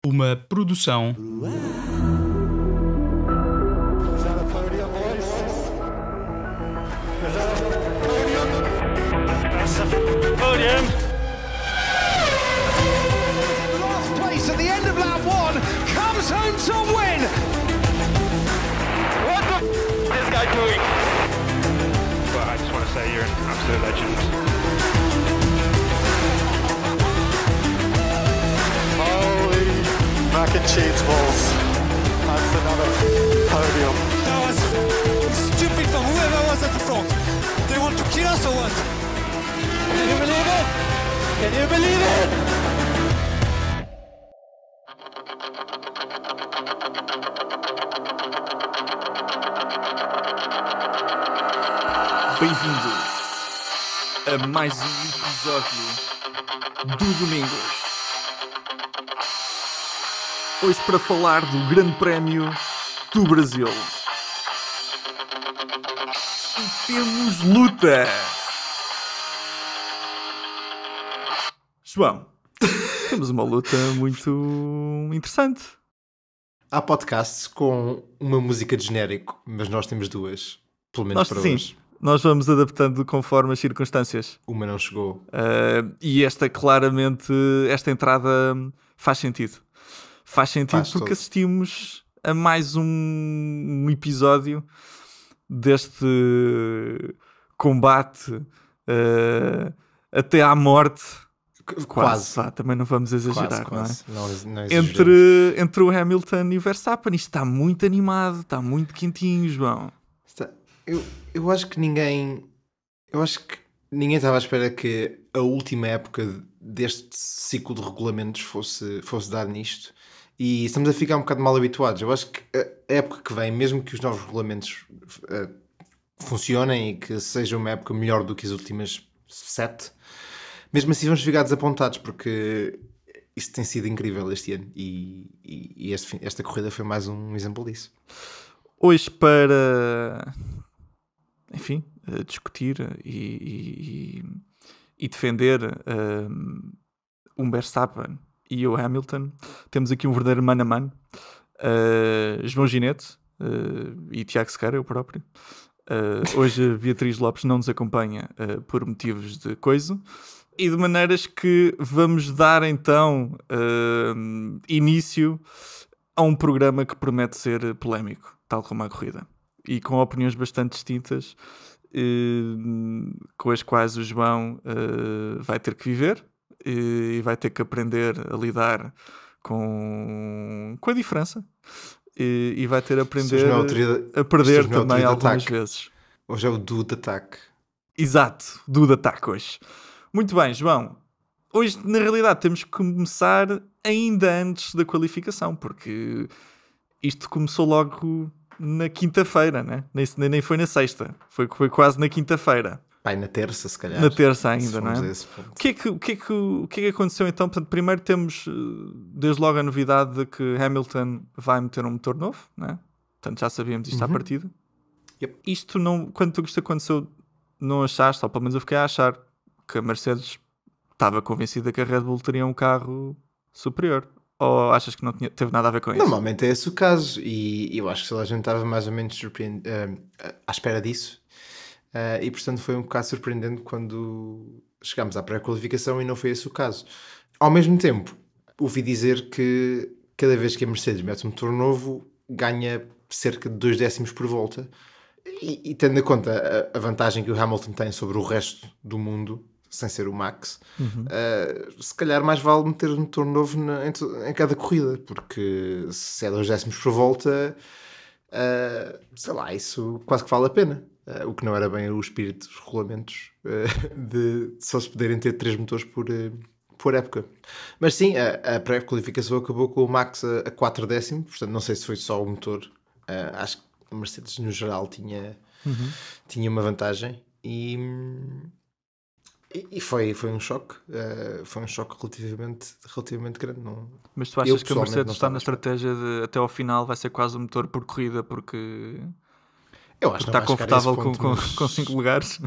Uma produção Podium. Last place at the end of lap one comes home to win. What the is this guy doing? Well, I just want to say you're an absolute legend. Holy mac and cheese balls. That's another podium. That was stupid from whoever was at the front. They want to kill us or what? Can you believe it? Can you believe it? Bem-vindos a mais um episódio do Domingo. Hoje para falar do Grande Prémio do Brasil. E temos luta! João, temos uma luta muito interessante. Há podcasts com uma música de genérico, mas nós temos duas, pelo menos para hoje. Nós vamos adaptando conforme as circunstâncias. Uma não chegou. E esta claramente, esta entrada faz sentido. Faz sentido porque todo. assistimos a mais um episódio deste combate até à morte. Quase. Vá, também não vamos exagerar, Quase. não é? Não exageremos. Entre o Hamilton e o Verstappen, isto está muito animado, está muito quentinho, João. Eu acho que ninguém estava à espera que a última época deste ciclo de regulamentos fosse dar nisto. E estamos a ficar um bocado mal habituados. Eu acho que a época que vem, mesmo que os novos regulamentos funcionem e que seja uma época melhor do que as últimas 7, mesmo assim vamos ficar desapontados, porque isto tem sido incrível este ano e esta corrida foi mais um exemplo disso. Hoje para, enfim, discutir e defender o Verstappen e o Hamilton, temos aqui um verdadeiro mano a mano. João Ginete e Tiago Sequeira, eu próprio. Hoje a Beatriz Lopes não nos acompanha por motivos de coisa. E de maneiras que vamos dar então início a um programa que promete ser polémico, tal como a corrida. E com opiniões bastante distintas, com as quais o João vai ter que viver e vai ter que aprender a lidar com a diferença. E vai ter a aprender a perder também algumas vezes. Hoje é o Dude Attack. Exato, Dude Attack hoje. Muito bem, João. Hoje, na realidade, temos que começar ainda antes da qualificação, porque isto começou logo na quinta-feira, né? Nem foi na sexta. Foi quase na quinta-feira. Pai, na terça, se calhar. Na terça ainda, não é? O que é que aconteceu então? Portanto, primeiro temos, desde logo, a novidade de que Hamilton vai meter um motor novo, né? Portanto, já sabíamos isto à partida. Yep. Isto não, quando isto aconteceu, não achaste, ou pelo menos eu fiquei a achar, que a Mercedes estava convencida que a Red Bull teria um carro superior? Ou achas que não teve nada a ver com isso? Normalmente é esse o caso, e eu acho que a gente estava mais ou menos à espera disso, e portanto foi um bocado surpreendente quando chegámos à pré-qualificação e não foi esse o caso. Ao mesmo tempo, ouvi dizer que cada vez que a Mercedes mete um motor novo, ganha cerca de 2 décimos por volta, e tendo em conta a vantagem que o Hamilton tem sobre o resto do mundo, sem ser o Max, se calhar mais vale meter um motor novo em cada corrida, porque se é 2 décimos por volta, sei lá, isso quase que vale a pena. O que não era bem o espírito dos regulamentos, de só se poderem ter 3 motores por época. Mas sim, a pré-qualificação acabou com o Max a 4 décimos, portanto não sei se foi só o motor. Acho que a Mercedes no geral tinha uma vantagem e foi um choque. Foi um choque relativamente grande. Mas tu achas que a Mercedes está na estratégia de até ao final vai ser quase um motor por corrida porque eu acho que está confortável com 5 lugares?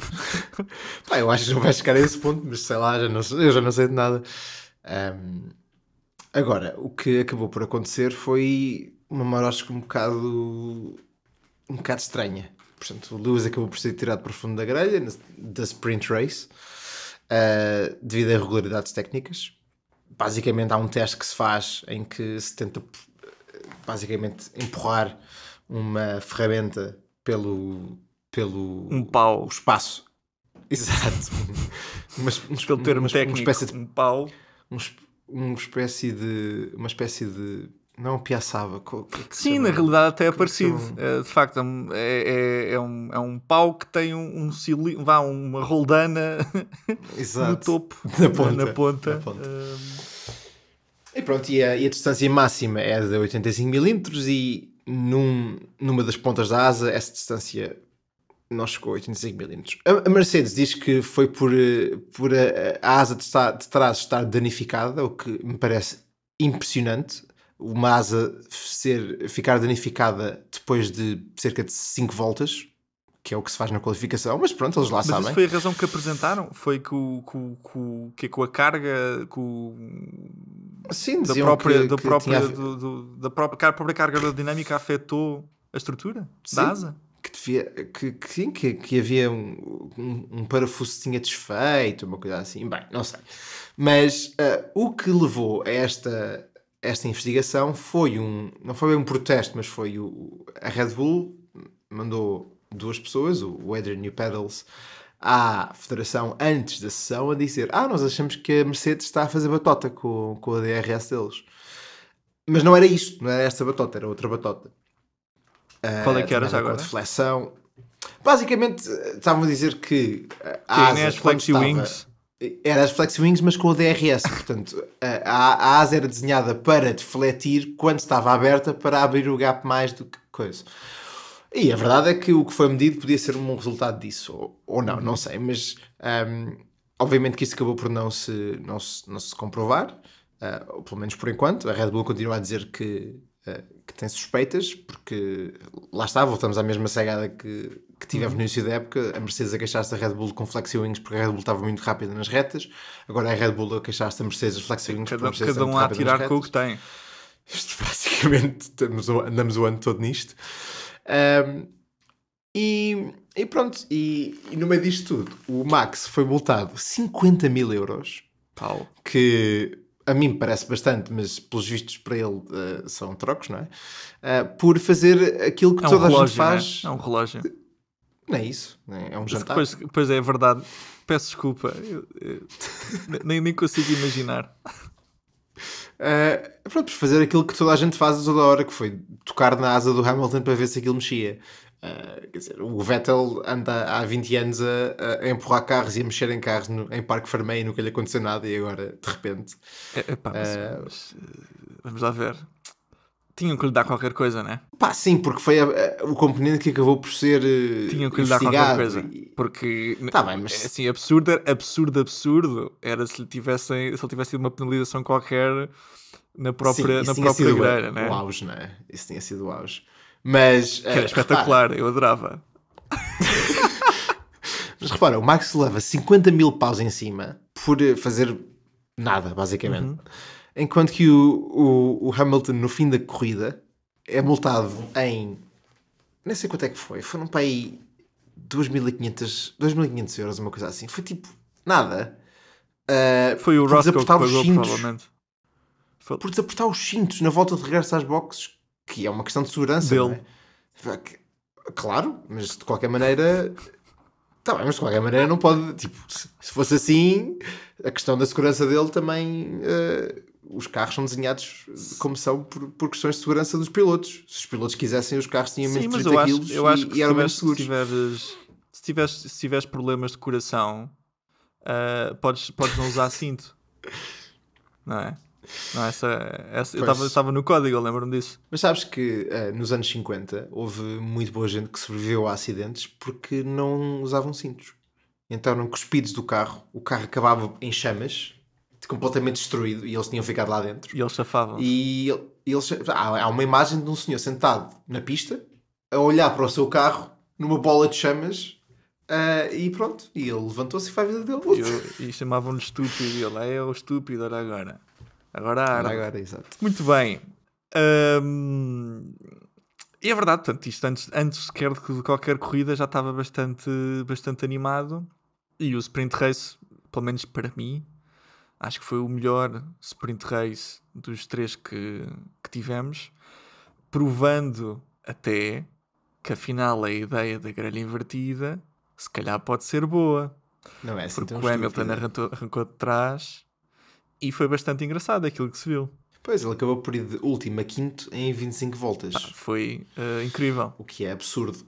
Eu acho que não vai chegar a esse ponto, mas sei lá, eu já não sei de nada. Agora, o que acabou por acontecer foi uma marosca um bocado estranha. Portanto, o Lewis acabou por ser tirado para o fundo da grelha da sprint race devido a irregularidades técnicas. Basicamente há um teste que se faz em que se tenta basicamente empurrar uma ferramenta pelo Um pau. o espaço. Exato. Pelo termo uma técnico, espécie de um pau. uma espécie de não piaçava. Sim, na realidade até é parecido. De facto, é um pau que tem um cilindro, uma roldana Exato. no topo, Na ponta. E pronto, e a distância máxima é de 85mm e numa das pontas da asa essa distância não chegou a 85mm. A Mercedes diz que foi por a asa de trás estar danificada, o que me parece impressionante. Uma asa ficar danificada depois de cerca de 5 voltas, que é o que se faz na qualificação, mas pronto, eles lá sabem. Mas isso foi a razão que apresentaram? Foi com a carga, Sim, da própria carga aerodinâmica afetou a estrutura da asa? Que havia um parafuso que tinha desfeito, uma coisa assim. Bem, não sei. Mas o que levou a esta investigação não foi bem um protesto, mas foi a Red Bull mandou 2 pessoas, o Adrian Newpedals, à federação antes da sessão a dizer: nós achamos que a Mercedes está a fazer batota com a DRS deles. Mas não era isto, não era esta batota, era outra batota. Qual é que era já agora? Deflexão. Basicamente estavam a dizer que a asa, as Flexi Wings era as Flexi Wings, mas com o DRS. Portanto, a asa era desenhada para defletir quando estava aberta, para abrir o gap mais do que coisa. E a verdade é que o que foi medido podia ser um resultado disso, ou não sei. Mas obviamente que isso acabou por não se comprovar, ou pelo menos por enquanto. A Red Bull continua a dizer que tem suspeitas, porque lá está, voltamos à mesma cegada que tivemos no início da época. A Mercedes a queixar-se da Red Bull com Flexi Wings porque a Red Bull estava muito rápida nas retas. Agora a Red Bull a queixar-se da Mercedes Flexi Wings porque a Mercedes cada um a tirar com o que tem. Isto basicamente andamos o ano todo nisto. E pronto, e no meio disto tudo o Max foi multado 50.000 euros. Pau. Que a mim parece bastante, mas pelos vistos para ele são trocos, não é? Por fazer aquilo que toda a gente faz. É um relógio. Não é isso, é um jantar. Pois é verdade. Peço desculpa. Nem consigo imaginar. Pronto, por fazer aquilo que toda a gente faz a toda hora, que foi tocar na asa do Hamilton para ver se aquilo mexia. Quer dizer, o Vettel anda há 20 anos a empurrar carros e a mexer em carros em Parque Fermé e nunca lhe aconteceu nada, e agora de repente mas vamos lá ver, tinham que lhe dar qualquer coisa, não é? Sim, porque foi o componente que acabou por ser tinham que lhe dar qualquer coisa, porque bem, mas assim, absurdo era se ele tivesse tido uma penalização qualquer na própria grelha, né? O auge, não é? Isso tinha sido o auge. Mas que era espetacular, eu adorava. Mas repara, o Max leva 50.000 paus em cima por fazer nada, basicamente. Enquanto que o Hamilton, no fim da corrida, é multado em... Nem sei quanto é que foi. Foram para aí 2.500 euros, uma coisa assim. Foi tipo, nada. Foi o Roscoe que pagou, provavelmente. Por desapertar os cintos na volta de regresso às boxes, que é uma questão de segurança, dele. Não é? Claro, mas de qualquer maneira... mas de qualquer maneira não pode... Tipo, se fosse assim, a questão da segurança dele também... os carros são desenhados como são por questões de segurança dos pilotos. Se os pilotos quisessem, os carros tinham menos de 30 kg e eram menos seguros. Se tiveres problemas de coração, podes não usar cinto. Não é? Não, eu estava no código, eu lembro-me disso. Mas sabes que nos anos 50 houve muito boa gente que sobreviveu a acidentes porque não usavam cintos. Entraram cuspidos do carro, o carro acabava em chamas, completamente destruído, e eles tinham ficado lá dentro. E eles chafavam. Há uma imagem de um senhor sentado na pista a olhar para o seu carro numa bola de chamas e pronto. E ele levantou-se e foi a vida dele. E chamavam-no estúpido. E ele é o estúpido, olha agora. Agora arde. Agora, exato. Muito bem. E é verdade, portanto, isto antes sequer de qualquer corrida já estava bastante animado. E o sprint race, pelo menos para mim, acho que foi o melhor sprint race dos 3 que tivemos, provando até que afinal a ideia da grelha invertida se calhar pode ser boa. Não é assim Porque tão o Hamilton estúpido. arrancou de trás e foi bastante engraçado aquilo que se viu. Pois, ele acabou por ir de último a quinto em 25 voltas. Foi incrível. O que é absurdo.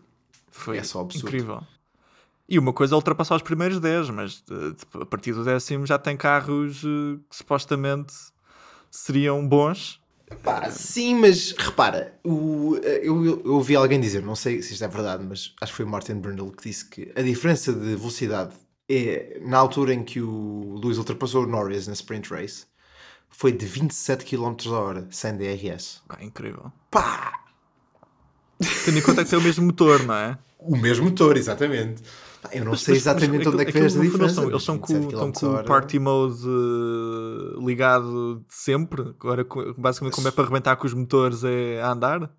Foi É só absurdo. incrível. E uma coisa é ultrapassar os primeiros 10, mas a partir do 10º já tem carros que supostamente seriam bons. Pá, sim, mas repara, eu ouvi alguém dizer, não sei se isto é verdade, mas acho que foi o Martin Brundle que disse que a diferença de velocidade é, na altura em que o Lewis ultrapassou o Norris na sprint race, foi de 27 km/h sem DRS. Incrível. Pá! Tendo em conta que tem o mesmo motor, não é? O mesmo motor, exatamente. Pá, eu não sei exatamente onde é que vem esta diferença. Eles estão com o party mode ligado de sempre. Agora, basicamente, como é para arrebentar com os motores, é a andar.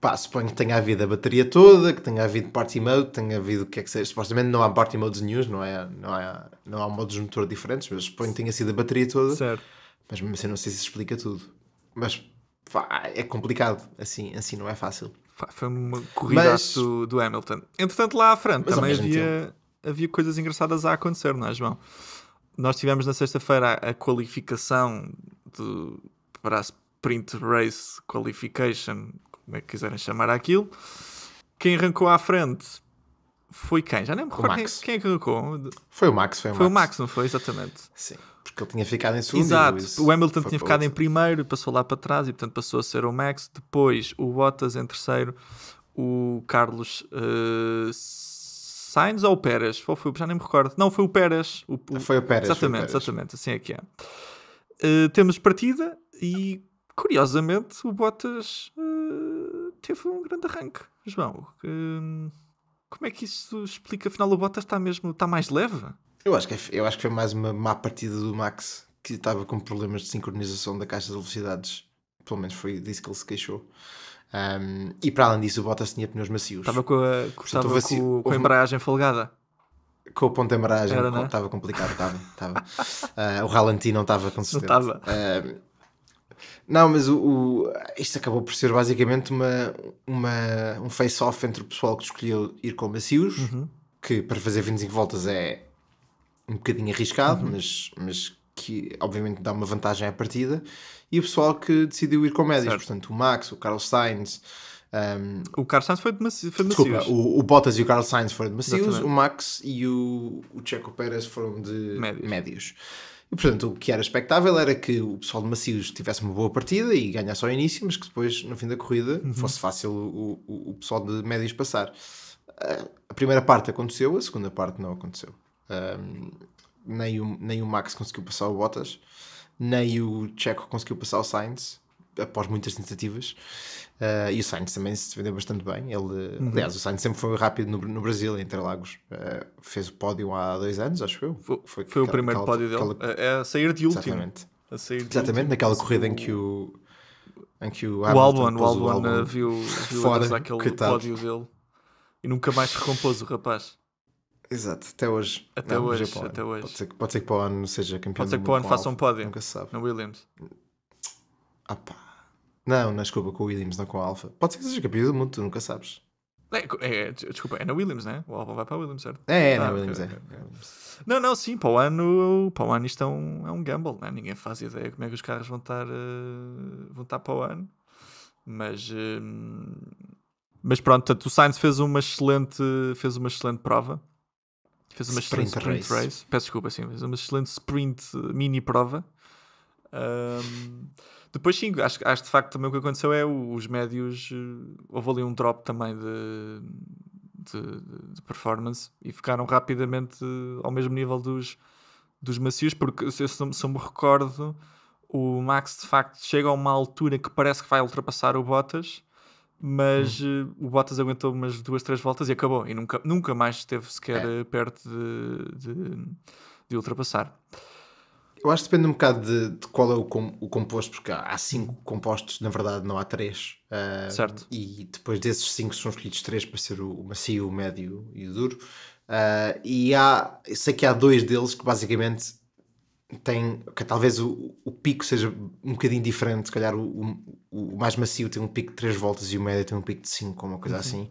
Pá, suponho que tenha havido a bateria toda, que tenha havido party mode, tenha havido o que é que seja. Supostamente não há party modes news, não há modos de motor diferentes, mas suponho que tenha sido a bateria toda. Certo. Mas mesmo assim não sei se explica tudo. Mas pá, é complicado, assim não é fácil. Foi uma corrida Mas- do Hamilton. Entretanto, lá à frente Mas ao também mesmo havia coisas engraçadas a acontecer, não é, João? Nós tivemos na sexta-feira a qualificação para a Sprint Race Qualification, como é que quiserem chamar aquilo. Quem arrancou à frente foi quem? Já nem me recordo Max. quem é que arrancou. Foi o Max, Foi o Max, não foi? Exatamente. Sim, porque ele tinha ficado em segundo. Exato, e Lewis o Hamilton foi tinha para ficado em outro. primeiro e passou lá para trás e portanto passou a ser o Max. Depois o Bottas em terceiro, o Carlos Sainz ou o Pérez? Já nem me recordo. Não, foi o Pérez. Foi o Pérez. Exatamente, assim é que é. Temos partida e curiosamente o Bottas teve um grande arranque. João, como é que isso explica? Afinal o Bottas está mais leve? Eu acho que foi mais uma má partida do Max, que estava com problemas de sincronização da caixa de velocidades. Pelo menos foi disso que ele se queixou. E para além disso, o Bottas tinha pneus macios. Estava com a embreagem folgada. Com o ponto de embreagem Era, né? estava complicado. Estava. O ralenti não estava consistente. Não estava. Não, mas isto acabou por ser basicamente um face-off entre o pessoal que escolheu ir com macios, que para fazer 25 voltas é um bocadinho arriscado, mas que obviamente dá uma vantagem à partida, e o pessoal que decidiu ir com médios, Certo. portanto o Max, o Carlos Sainz, O Carlos Sainz foi de macios. desculpa, o Bottas e o Carlos Sainz foram de macios, Exatamente. o Max e o Checo Pérez foram de médios. E portanto o que era expectável era que o pessoal de macios tivesse uma boa partida e ganhasse ao início, mas que depois no fim da corrida fosse fácil o pessoal de médios passar. A primeira parte aconteceu, a segunda parte não aconteceu. Nem o Max conseguiu passar o Bottas, nem o Checo conseguiu passar o Sainz após muitas tentativas. E o Sainz também se defendeu bastante bem. Aliás, o Sainz sempre foi rápido no Brasil, em Interlagos. Fez o pódio há 2 anos, acho eu. Foi o primeiro pódio dele. É a sair de último. Exatamente. Exatamente, naquela corrida em que o O Hamilton pôs Albon viu fora, aquele coitado. pódio dele e nunca mais se recompôs o rapaz. Exato, até hoje. Até Não, mas hoje, é para o até ano. hoje. Pode ser que para o ano seja campeão. Pode ser do que para o mundo ano com faça um Alfa. pódio. Nunca se sabe. No Williams. Ah pá. Não, desculpa, com o Williams, não com a Alfa. Pode ser que seja campeão do mundo, tu nunca sabes. Desculpa, é na Williams, né? O Albon vai para a Williams, certo? Na ok, Williams, ok. é. Não, sim, para o ano isto é um gamble, né? Ninguém faz ideia como é que os carros vão estar para o ano. Mas pronto, portanto, o Sainz fez uma excelente prova. Fez uma excelente sprint race. Peço desculpa, sim, fez uma excelente sprint mini prova. Depois sim, acho de facto também o que aconteceu é os médios, houve ali um drop também de performance e ficaram rapidamente ao mesmo nível dos macios, porque se eu me recordo, o Max de facto chega a uma altura que parece que vai ultrapassar o Bottas, mas o Bottas aguentou umas 2-3 voltas e acabou, e nunca mais esteve sequer perto de ultrapassar. Eu acho que depende um bocado de qual é o composto, porque há 5 compostos, na verdade não há 3. Certo. E depois desses 5 são escolhidos 3 para ser o macio, o médio e o duro. Eu sei que há 2 deles que basicamente têm, que talvez o pico seja um bocadinho diferente. Se calhar o mais macio tem um pico de 3 voltas e o médio tem um pico de 5, ou uma coisa assim.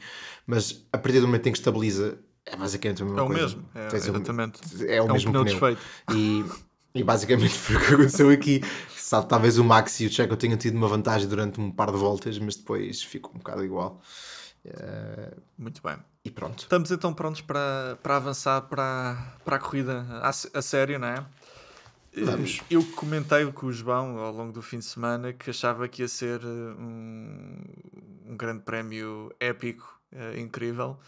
Mas a partir do momento em que estabiliza, é basicamente a mesma coisa. É o mesmo, exatamente. É o mesmo pneu pneu. desfeito. E basicamente foi o que aconteceu aqui. Sabe, talvez o Max e o Checo tenham tido uma vantagem durante um par de voltas, mas depois ficou um bocado igual. Muito bem. E pronto. Estamos então prontos para avançar para a corrida a sério, não é? Vamos. Eu comentei com o João ao longo do fim de semana que achava que ia ser um grande prémio épico, incrível.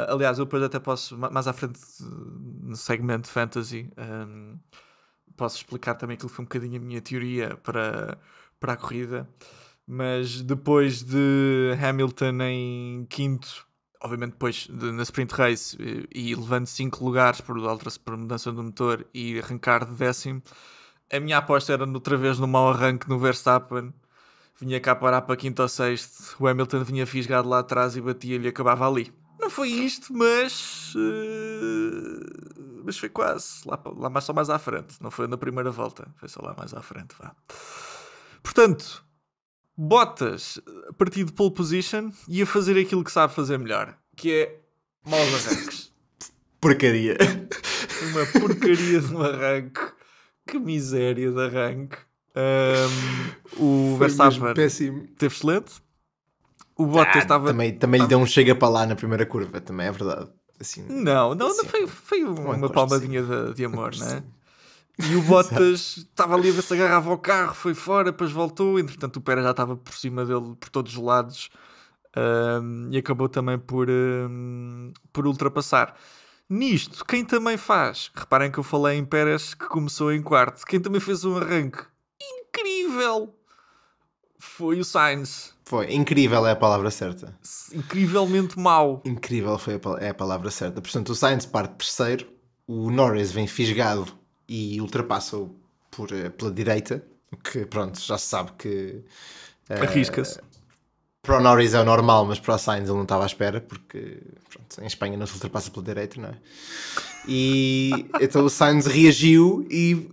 Aliás, eu depois até posso, mais à frente no segmento de Fantasy, posso explicar também aquilo que foi um bocadinho a minha teoria para a corrida. Mas depois de Hamilton em quinto, obviamente depois na sprint race e levando 5 lugares por mudança do motor e arrancar de 10º, a minha aposta era outra vez no mau arranque no Verstappen. Vinha cá parar para quinto ou sexto, o Hamilton vinha fisgado lá atrás e batia-lhe e acabava ali. Não foi isto, mas foi quase. Lá só mais à frente. Não foi na primeira volta, foi só lá mais à frente. Vá. Portanto, Bottas, a partir de pole position, ia fazer aquilo que sabe fazer melhor, que é maus arranques. Porcaria. Uma porcaria de um arranque. Que miséria de arranque. O Verstappen teve excelente. O Bottas estava... Também lhe deu um chega para lá na primeira curva, também é verdade. Assim, não foi uma palmadinha de amor, não é? E o Bottas estava ali a ver se agarrava ao carro, foi fora, depois voltou. Entretanto, o Pérez já estava por cima dele por todos os lados e acabou também por ultrapassar. Nisto, quem também faz? Reparem que eu falei em Pérez que começou em quarto. Quem também fez um arranque incrível foi o Sainz. Foi incrível, é a palavra certa. Incrivelmente mau. Incrível é a palavra certa. Portanto, o Sainz parte terceiro, o Norris vem fisgado e ultrapassa-o pela direita, que pronto, já se sabe que arrisca-se. Para o Norris é o normal, mas para o Sainz ele não estava à espera, porque pronto, em Espanha não se ultrapassa pela direita, não é? E então o Sainz reagiu e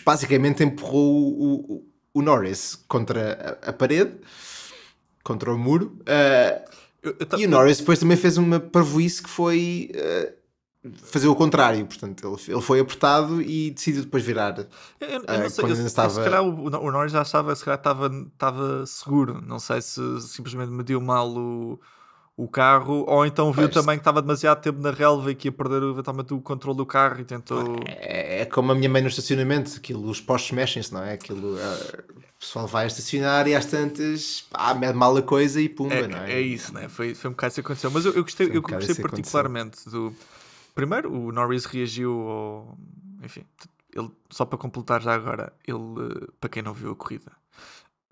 basicamente empurrou o Norris contra a parede, contra o muro, e o Norris depois também fez uma parvoíce que foi... fazer o contrário, portanto ele foi apertado e decidiu depois virar. Eu não sei, se calhar o Norris já estava, se calhar estava seguro, não sei se simplesmente mediu mal o carro, ou então viu também que estava demasiado tempo na relva e que ia perder eventualmente o controle do carro e tentou... É como a minha mãe no estacionamento, os postos mexem-se, não é? O pessoal vai a estacionar e às tantas mede mal a coisa e pumba, não é? É isso, não é? Foi um bocado isso que aconteceu, mas eu gostei particularmente do... Primeiro, o Norris reagiu enfim, ele, só para completar já agora, ele, para quem não viu a corrida,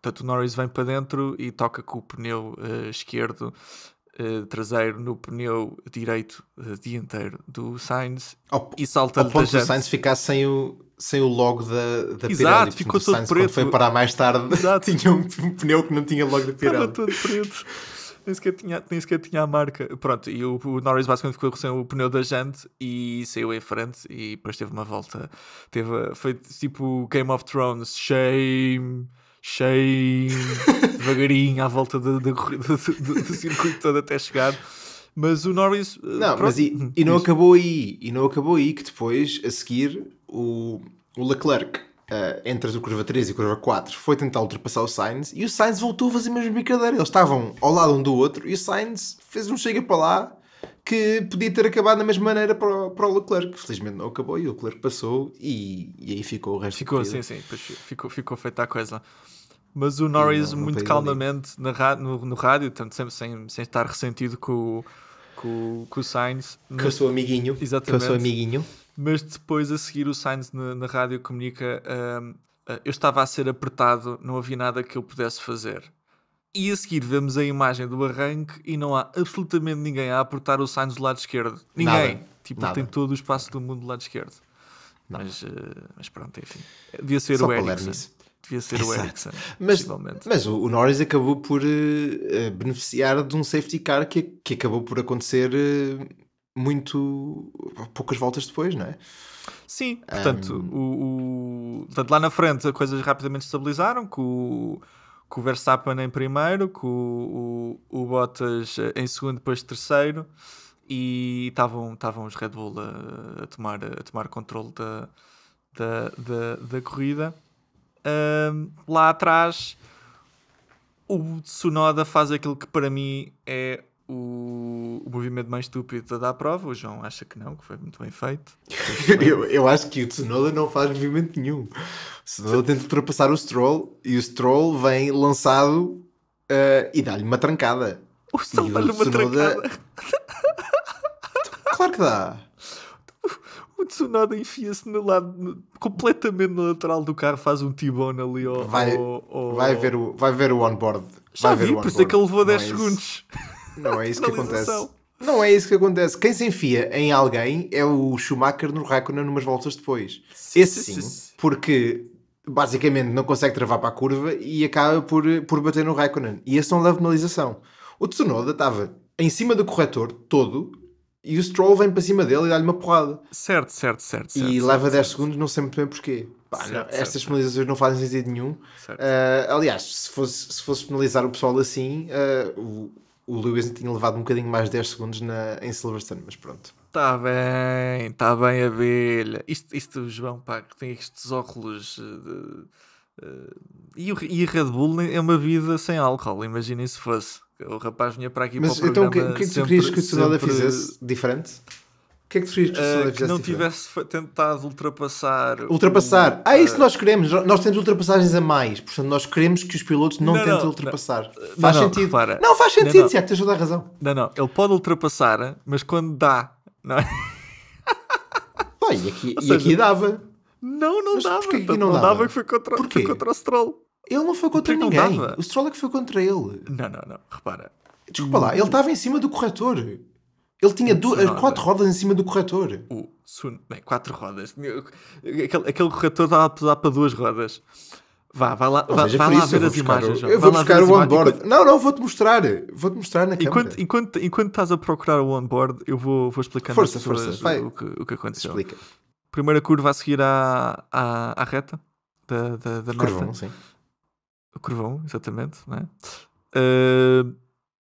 portanto o Norris vem para dentro e toca com o pneu esquerdo traseiro no pneu direito dianteiro do Sainz e salta-lhe ao ponto do Sainz ficar sem o logo da Pirelli. Exato, ficou todo Sainz, preto. Quando foi parar mais tarde, tinha um pneu que não tinha logo da Pirelli. Estava todo preto. Nem sequer tinha a marca. Pronto, e o Norris basicamente ficou sem o pneu da Jante e saiu em frente e depois teve uma volta. Foi tipo Game of Thrones, shame, devagarinho à volta do circuito todo até chegar. Mas o Norris... Não, mas não acabou aí. E não acabou aí, que depois, a seguir, o Leclerc... entre a curva 3 e a curva 4 foi tentar ultrapassar o Sainz e o Sainz voltou a fazer a mesma brincadeira. Eles estavam ao lado um do outro e o Sainz fez um chega para lá que podia ter acabado da mesma maneira para o Leclerc. Felizmente não acabou e o Leclerc passou e aí ficou o resto. Ficou, sim, ficou feita a coisa. Mas o Norris muito calmamente no rádio, tanto sempre sem estar ressentido com o Sainz. Com o seu amiguinho. Exatamente. Com o seu amiguinho. Mas depois a seguir o Sainz na rádio comunica eu estava a ser apertado, não havia nada que eu pudesse fazer. E a seguir vemos a imagem do arranque e não há absolutamente ninguém a apertar o Sainz do lado esquerdo. Ninguém. Nada. Ele tem todo o espaço do mundo do lado esquerdo. Mas pronto, enfim. Devia ser Só o para ler Ericsson. nisso. Devia ser o Exato. Ericsson, Mas, possivelmente. mas o Norris acabou por beneficiar de um safety car que acabou por acontecer muito poucas voltas depois, não é? Sim, portanto, portanto, lá na frente as coisas rapidamente estabilizaram, com o Verstappen em primeiro, com o Bottas em segundo, depois terceiro, e estavam os Red Bull a tomar controle da corrida. Lá atrás, o Tsunoda faz aquilo que para mim é o movimento mais estúpido da prova. O João acha que não, que foi muito bem feito. Eu acho que o Tsunoda não faz movimento nenhum. O Tsunoda tenta ultrapassar o Stroll e o Stroll vem lançado e dá-lhe uma trancada. O Stroll E dá-lhe uma trancada. Claro que dá. O Tsunoda enfia-se completamente no lateral do carro, faz um T-bone ali ao... Vai ver o onboard. Já vi, por isso é que ele levou 10 segundos. Não é isso que acontece. Penalização. Não é isso que acontece. Quem se enfia em alguém é o Schumacher no Raikkonen numas voltas depois. Esse sim, porque basicamente não consegue travar para a curva e acaba por bater no Raikkonen. E esse não leva penalização. O Tsunoda estava em cima do corretor todo e o Stroll vem para cima dele e dá-lhe uma porrada. Certo. E leva 10 segundos, não sei muito bem porquê. Estas penalizações não fazem sentido nenhum. Aliás, se fosse penalizar o pessoal assim, o Lewis tinha levado um bocadinho mais de 10 segundos em Silverstone, mas pronto. Está bem, abelha. Isto João, pá, que tem estes óculos... E a Red Bull é uma vida sem álcool, imaginem se fosse. O rapaz vinha para aqui mas para o então programa. O que é que tu querias que o Tsunoda fizesse diferente? O que é que tu querias que o Tsunoda fizesse que não diferente? tivesse tentado ultrapassar. Isso nós queremos. Nós temos ultrapassagens a mais. Portanto, nós queremos que os pilotos não tentem ultrapassar. Faz sentido. Repara. Não, faz sentido, Tiago, tens toda a razão. Não. Ele pode ultrapassar, mas quando dá, não é? E aqui dava. Não Mas dava. porquê que Não não dava dava? que foi contra o Stroll. Ele não foi contra Porquê que ninguém. não dava? O Stroll é que foi contra ele. Não. Repara. Desculpa lá, ele estava em cima do corretor. Ele tinha 4 rodas em cima do corretor. Bem, 4 rodas. Aquele corretor dá para 2 rodas. Vai lá ver as imagens. Eu vou buscar o onboard. Não, vou-te mostrar. Vou-te mostrar na câmera. Enquanto estás a procurar o onboard, eu vou explicar Força, o que aconteceu. Explica. Primeira curva a seguir à reta da meta. Curvão, sim. O curvão, exatamente. Não é?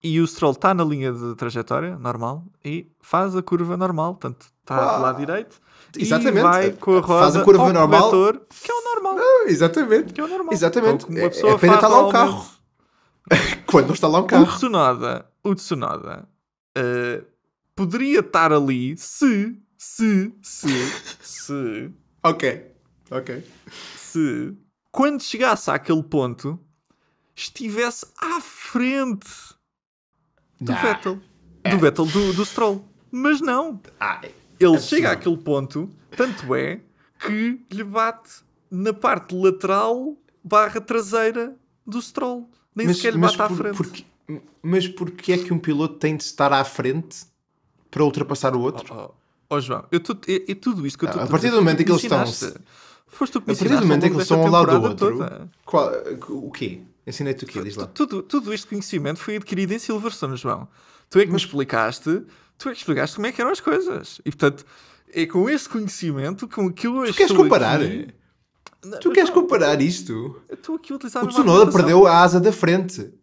E o Stroll está na linha de trajetória normal e faz a curva normal, portanto está do lado direito. Exatamente. E vai com a roda faz a curva ao normal, corretor, que é o normal. Exatamente. Que é o normal. Exatamente. Uma pessoa É pena faz estar lá um normalmente. carro. Quando não está lá um carro. O Tsunoda poderia estar ali se Ok. se quando chegasse àquele ponto estivesse à frente do Vettel. Do Vettel, do Stroll. Mas não. Ele chega àquele ponto, tanto é que lhe bate na parte lateral / traseira do Stroll. Nem sequer lhe bate à frente. Mas porquê é que um piloto tem de estar à frente para ultrapassar o outro? João, tudo isto que eu estou a partir do momento em que eles estão... Foste tu que me a partir do momento em que eles estão ao lado do outro... toda. O quê? Ensinei-te o quê? Diz lá. Tudo este conhecimento foi adquirido em Silverstone, João. Tu é que me explicaste como é que eram as coisas. E, portanto, é com esse conhecimento com que eu... Tu queres comparar? Tu queres comparar isto? Eu estou aqui a utilizar o Tsunoda perdeu a asa da frente.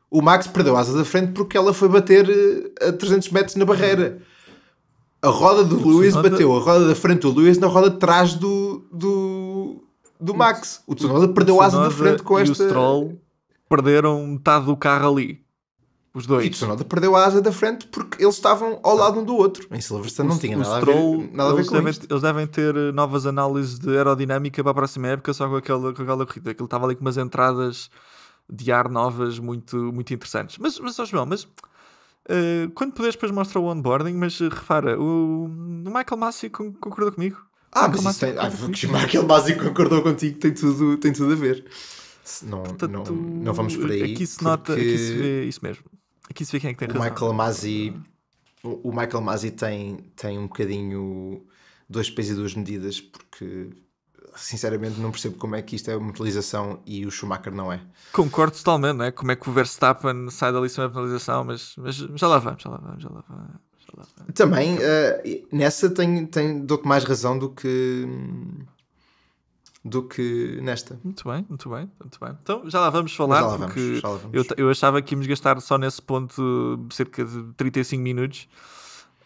O Max perdeu a asa da frente porque ela foi bater a 300 metros na barreira. A roda do Lewis bateu a roda da frente do Lewis na roda de trás do Max. O Tsunoda perdeu a asa da frente com esta... E o Stroll perderam metade do carro ali. Os dois. E o Tsunoda perdeu a asa da frente porque eles estavam ao lado um do outro. Em Silverstone não tinha nada a ver com isto. Eles devem ter novas análises de aerodinâmica para a próxima época só com aquela corrida. Aquilo estava ali com umas entradas de ar novas muito, muito interessantes. Mas João, quando puderes depois mostra o onboarding, mas repara, o Michael Masi concordou comigo. O Michael Masi concordou contigo, tem tudo a ver. Não vamos por aí. Aqui se nota, aqui se vê isso mesmo. Aqui se vê quem é que tem razão. O Michael Masi tem um bocadinho dois pesos e duas medidas, porque sinceramente não percebo como é que isto é uma penalização e o Schumacher não é. Concordo totalmente, não é? Como é que o Verstappen sai dali sem a penalização, mas já lá vamos. Também, nessa dou-te mais razão do que nesta. Muito bem. Então já lá vamos falar, Já lá porque vamos. eu achava que íamos gastar só nesse ponto cerca de 35 minutos,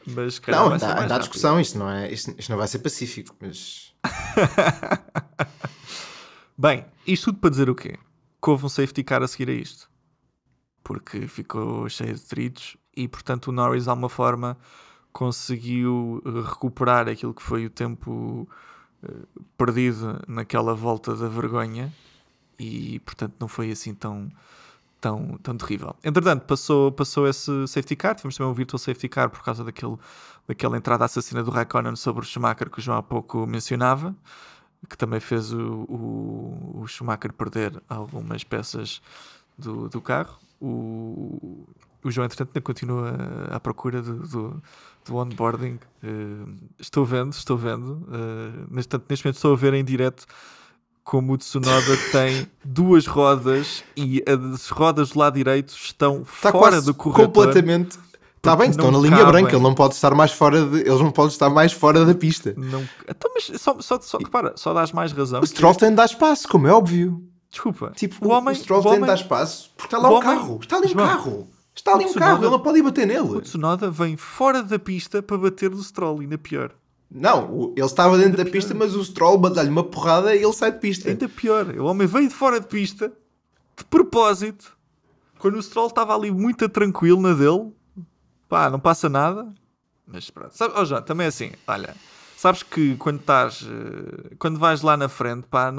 mas calhar Não, vai ser mais ainda há rápido. discussão, isto não vai ser pacífico, mas... Bem, isto tudo para dizer o quê? Que houve um safety car a seguir a isto. Porque ficou cheio de detritos e, portanto, o Norris, de alguma forma, conseguiu recuperar aquilo que foi o tempo perdido naquela volta da vergonha e, portanto, não foi assim tão terrível. Entretanto, passou esse safety car, tivemos também um virtual safety car por causa daquela entrada assassina do Raikkonen sobre o Schumacher que o João há pouco mencionava, que também fez o Schumacher perder algumas peças do carro. O João, entretanto, ainda continua à procura do onboarding. Estou vendo. Neste momento estou a ver em direto como o Tsunoda tem duas rodas e as rodas do lado direito estão Está fora quase do corretor. completamente... Está bem, estão na não linha cabem. branca, ele não pode estar mais fora eles não podem estar mais fora da pista. Não... Então, mas só repara, só dás mais razão. O Stroll tem de dar espaço, como é óbvio. Desculpa. Tipo, o Stroll tem de dar espaço porque está lá o um homem- carro. Está ali um João, carro. Está ali um Tsunoda- carro, ele não pode ir bater O nele. Tsunoda vem fora da pista para bater do Stroll, ainda pior. Não, ele estava dentro da pior. pista, mas o Stroll dá-lhe uma porrada e ele sai de pista. Ainda pior. O homem veio de fora de pista de propósito. Quando o Stroll estava ali muito tranquilo na dele, pá, não passa nada. Mas pronto. Sabe, João, também é assim, olha, sabes que quando vais lá na frente, pá,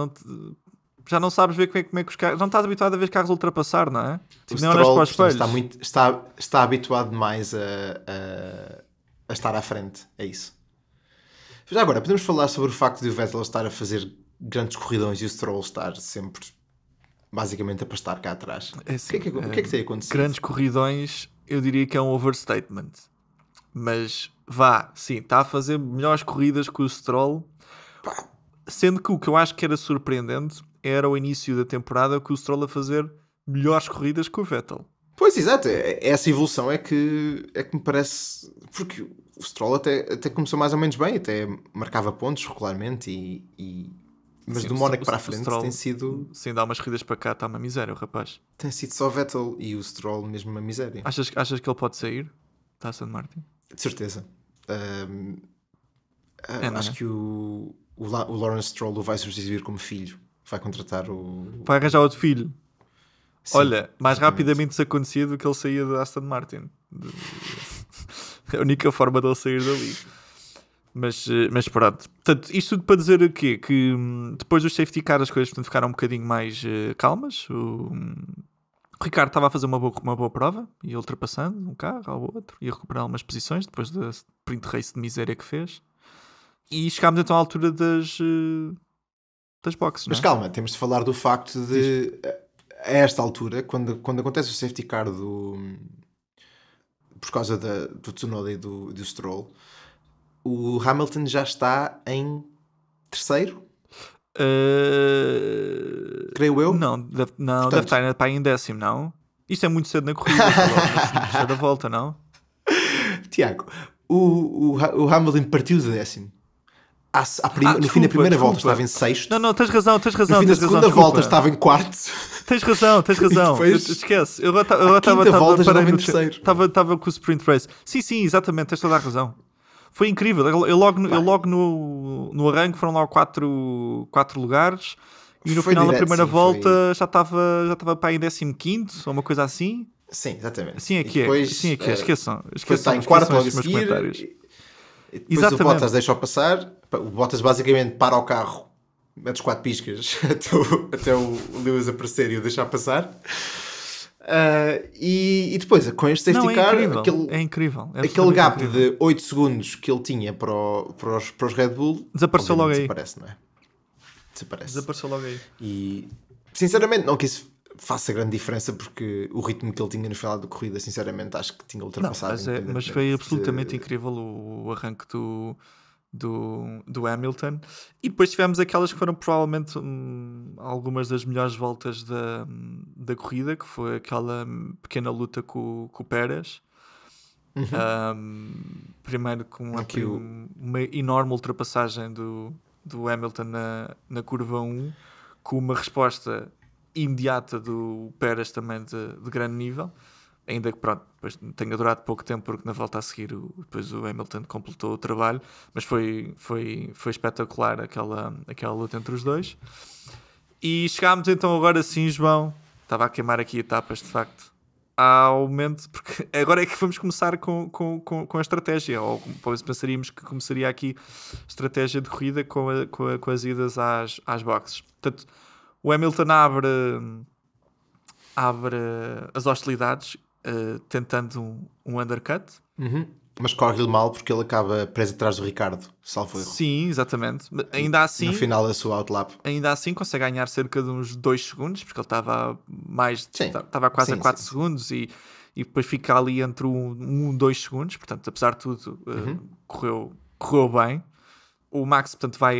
já não sabes ver como é que os carros... Não estás habituado a ver carros ultrapassar, não é? O Nem olhas para os Stroll espelhos. está habituado demais a estar à frente. É isso. Já agora, podemos falar sobre o facto de o Vettel estar a fazer grandes corridões e o Stroll estar sempre basicamente a pastar cá atrás. É assim, o que é que tem acontecido? Grandes corridões, eu diria que é um overstatement. Mas sim, está a fazer melhores corridas que o Stroll. Sendo que o que eu acho que era surpreendente era o início da temporada que o Stroll a fazer melhores corridas que o Vettel. Pois, exato. Essa evolução é que me parece... Porque o Stroll até começou mais ou menos bem, até marcava pontos regularmente mas Sim, do Mónaco para a o frente Stroll, tem sido dá umas corridas para cá, está uma miséria o rapaz. tem sido só Vettel e o Stroll mesmo uma miséria. Achas que ele pode sair da Aston Martin? De certeza. Não Acho é? que o Lawrence Stroll o vai substituir como filho. Vai contratar Vai arranjar outro filho. Sim, Olha, mais exatamente. rapidamente isso acontecia do que ele saía da Aston Martin. A única forma dele sair dali. Mas pronto. Portanto, isto tudo para dizer o quê? Que depois dos safety car as coisas portanto, ficaram um bocadinho mais calmas. O Ricardo estava a fazer uma boa prova, ia ultrapassando um carro ao outro, ia recuperar algumas posições depois da sprint race de miséria que fez. E chegámos então à altura das boxes, Mas não é? calma, temos de falar do facto de a esta altura, quando acontece o safety car por causa do Tsunoda e do Stroll, o Hamilton já está em terceiro, creio eu. Não, deve estar para em décimo, não? Isto é muito cedo na corrida, só logo na terceira volta, não? Tiago, o Hamilton partiu de décimo. No fim da primeira volta estava em sexto. Não, tens razão. No fim da segunda volta estava em quarto. Tens razão. depois, Esquece. Eu quinta volta já estava em terceiro. Estava com o sprint race. Sim, exatamente, tens toda a razão. Foi incrível. Eu logo no arranque foram lá quatro lugares e no Foi final da direto, primeira sim, volta já estava para em 15º ou uma coisa assim. Sim, exatamente. Assim é que é. Esqueçam. Está em quarto logo a os meus seguir. comentários. E depois o Bottas deixa-o passar. O Bottas basicamente para o carro, mete os 4 piscas até o Lewis aparecer e o deixar passar. E depois, com este safety car, é incrível. Aquele gap de 8 segundos que ele tinha para os Red Bull desapareceu logo aí. Desaparece, não é? Desapareceu logo aí. E sinceramente, não que isso faça grande diferença, porque o ritmo que ele tinha no final da corrida, sinceramente, acho que tinha ultrapassado. Mas foi absolutamente incrível o arranque do Hamilton. E depois tivemos aquelas que foram provavelmente algumas das melhores voltas da corrida, que foi aquela pequena luta com o Pérez. Primeiro com uma enorme ultrapassagem do Hamilton na curva 1, com uma resposta imediata do Pérez também de grande nível, ainda que pronto, depois tenha durado pouco tempo, porque na volta a seguir depois o Hamilton completou o trabalho, mas foi espetacular aquela luta entre os dois. E chegámos então agora sim, João, estava a queimar aqui etapas de facto, ao momento, porque agora é que vamos começar com a estratégia, ou pensaríamos que começaria aqui a estratégia de corrida com as idas às boxes. Portanto, o Hamilton abre as hostilidades tentando um undercut. Mas corre-lhe mal porque ele acaba preso atrás do Ricardo, salvo erro. Sim, exatamente. Ainda assim, no final da sua outlap. Ainda assim consegue ganhar cerca de uns 2 segundos, porque ele estava estava quase a 4 segundos e depois fica ali entre 1 e 2 segundos. Portanto, apesar de tudo, correu bem. O Max, portanto, faz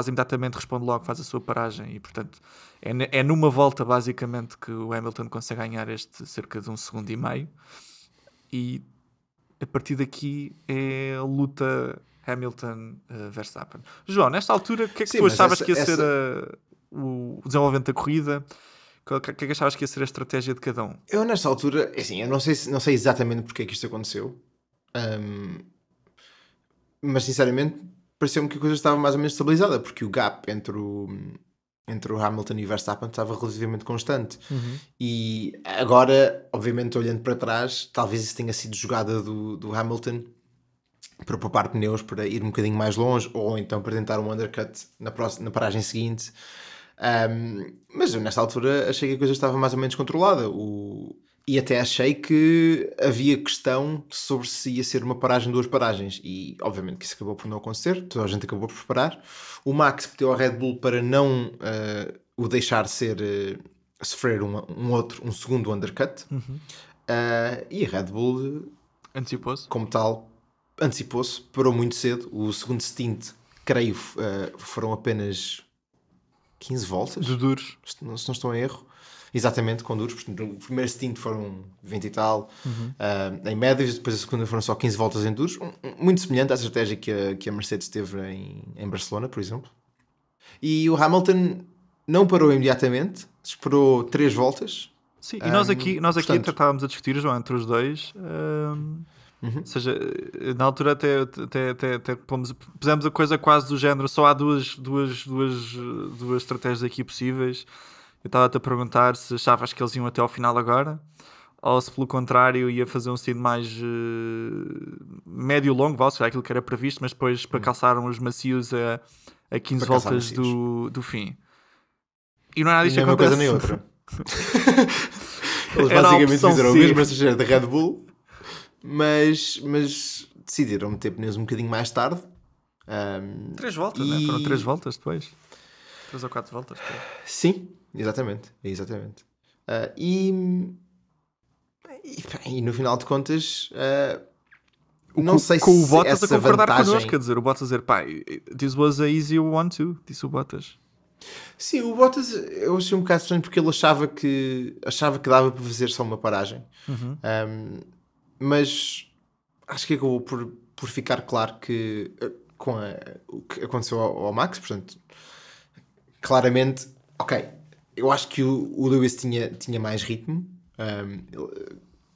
imediatamente, responde logo, faz a sua paragem e, portanto, é numa volta, basicamente, que o Hamilton consegue ganhar este cerca de 1,5 segundos. E a partir daqui é a luta Hamilton-Verstappen. João, nesta altura, o que é que tu achavas que ia ser o desenvolvimento da corrida? O que é que achavas que ia ser a estratégia de cada um? Eu, nesta altura, assim, eu não sei exatamente porque é que isto aconteceu. Mas sinceramente pareceu-me que a coisa estava mais ou menos estabilizada, porque o gap entre o Hamilton e o Verstappen estava relativamente constante. E agora, obviamente, olhando para trás, talvez isso tenha sido jogada do Hamilton para poupar pneus, para ir um bocadinho mais longe, ou então para tentar um undercut na paragem seguinte. Mas eu, nesta altura, achei que a coisa estava mais ou menos controlada. E até achei que havia questão sobre se ia ser uma paragem, 2 paragens. E obviamente que isso acabou por não acontecer. Toda a gente acabou por parar. O Max pediu ao Red Bull para não o deixar sofrer um segundo undercut. E a Red Bull antecipou-se. Como tal, antecipou-se, parou muito cedo. O segundo stint, creio, foram apenas 15 voltas. De duros. Se não estou em erro. Exatamente, com duros. Portanto, o primeiro stint foram 20 e tal em médios, depois a segunda foram só 15 voltas em duros. Muito semelhante à estratégia que a Mercedes teve em Barcelona, por exemplo. E o Hamilton não parou imediatamente, esperou 3 voltas. Sim, e nós aqui até estávamos a discutir, João, entre os dois. Ou seja, na altura até pusemos a coisa quase do género, só há duas estratégias aqui possíveis. Eu estava-te a perguntar se achavas que eles iam até ao final agora, ou se pelo contrário ia fazer um stint mais médio-longo, ou seja, aquilo que era previsto, mas depois para calçaram os macios a 15 voltas do fim. E não é nada disto que acontece. Nem uma coisa nem outra. Eles basicamente fizeram a mesma estratégia da Red Bull, mas decidiram meter pneus um bocadinho mais tarde. 3 voltas, né? Foram 3 voltas depois. 3 ou 4 voltas depois. Sim, exatamente. E no final de contas, não sei se com o Bottas a concordar vantagem... connosco, quer dizer, o Bottas a dizer, pá, this was a easy 1-2, disse o Bottas. Sim, o Bottas eu achei um bocado estranho porque ele achava que dava para fazer só uma paragem. Mas acho que acabou por ficar claro que com o que aconteceu ao Max, portanto, claramente, ok, eu acho que o Lewis tinha mais ritmo,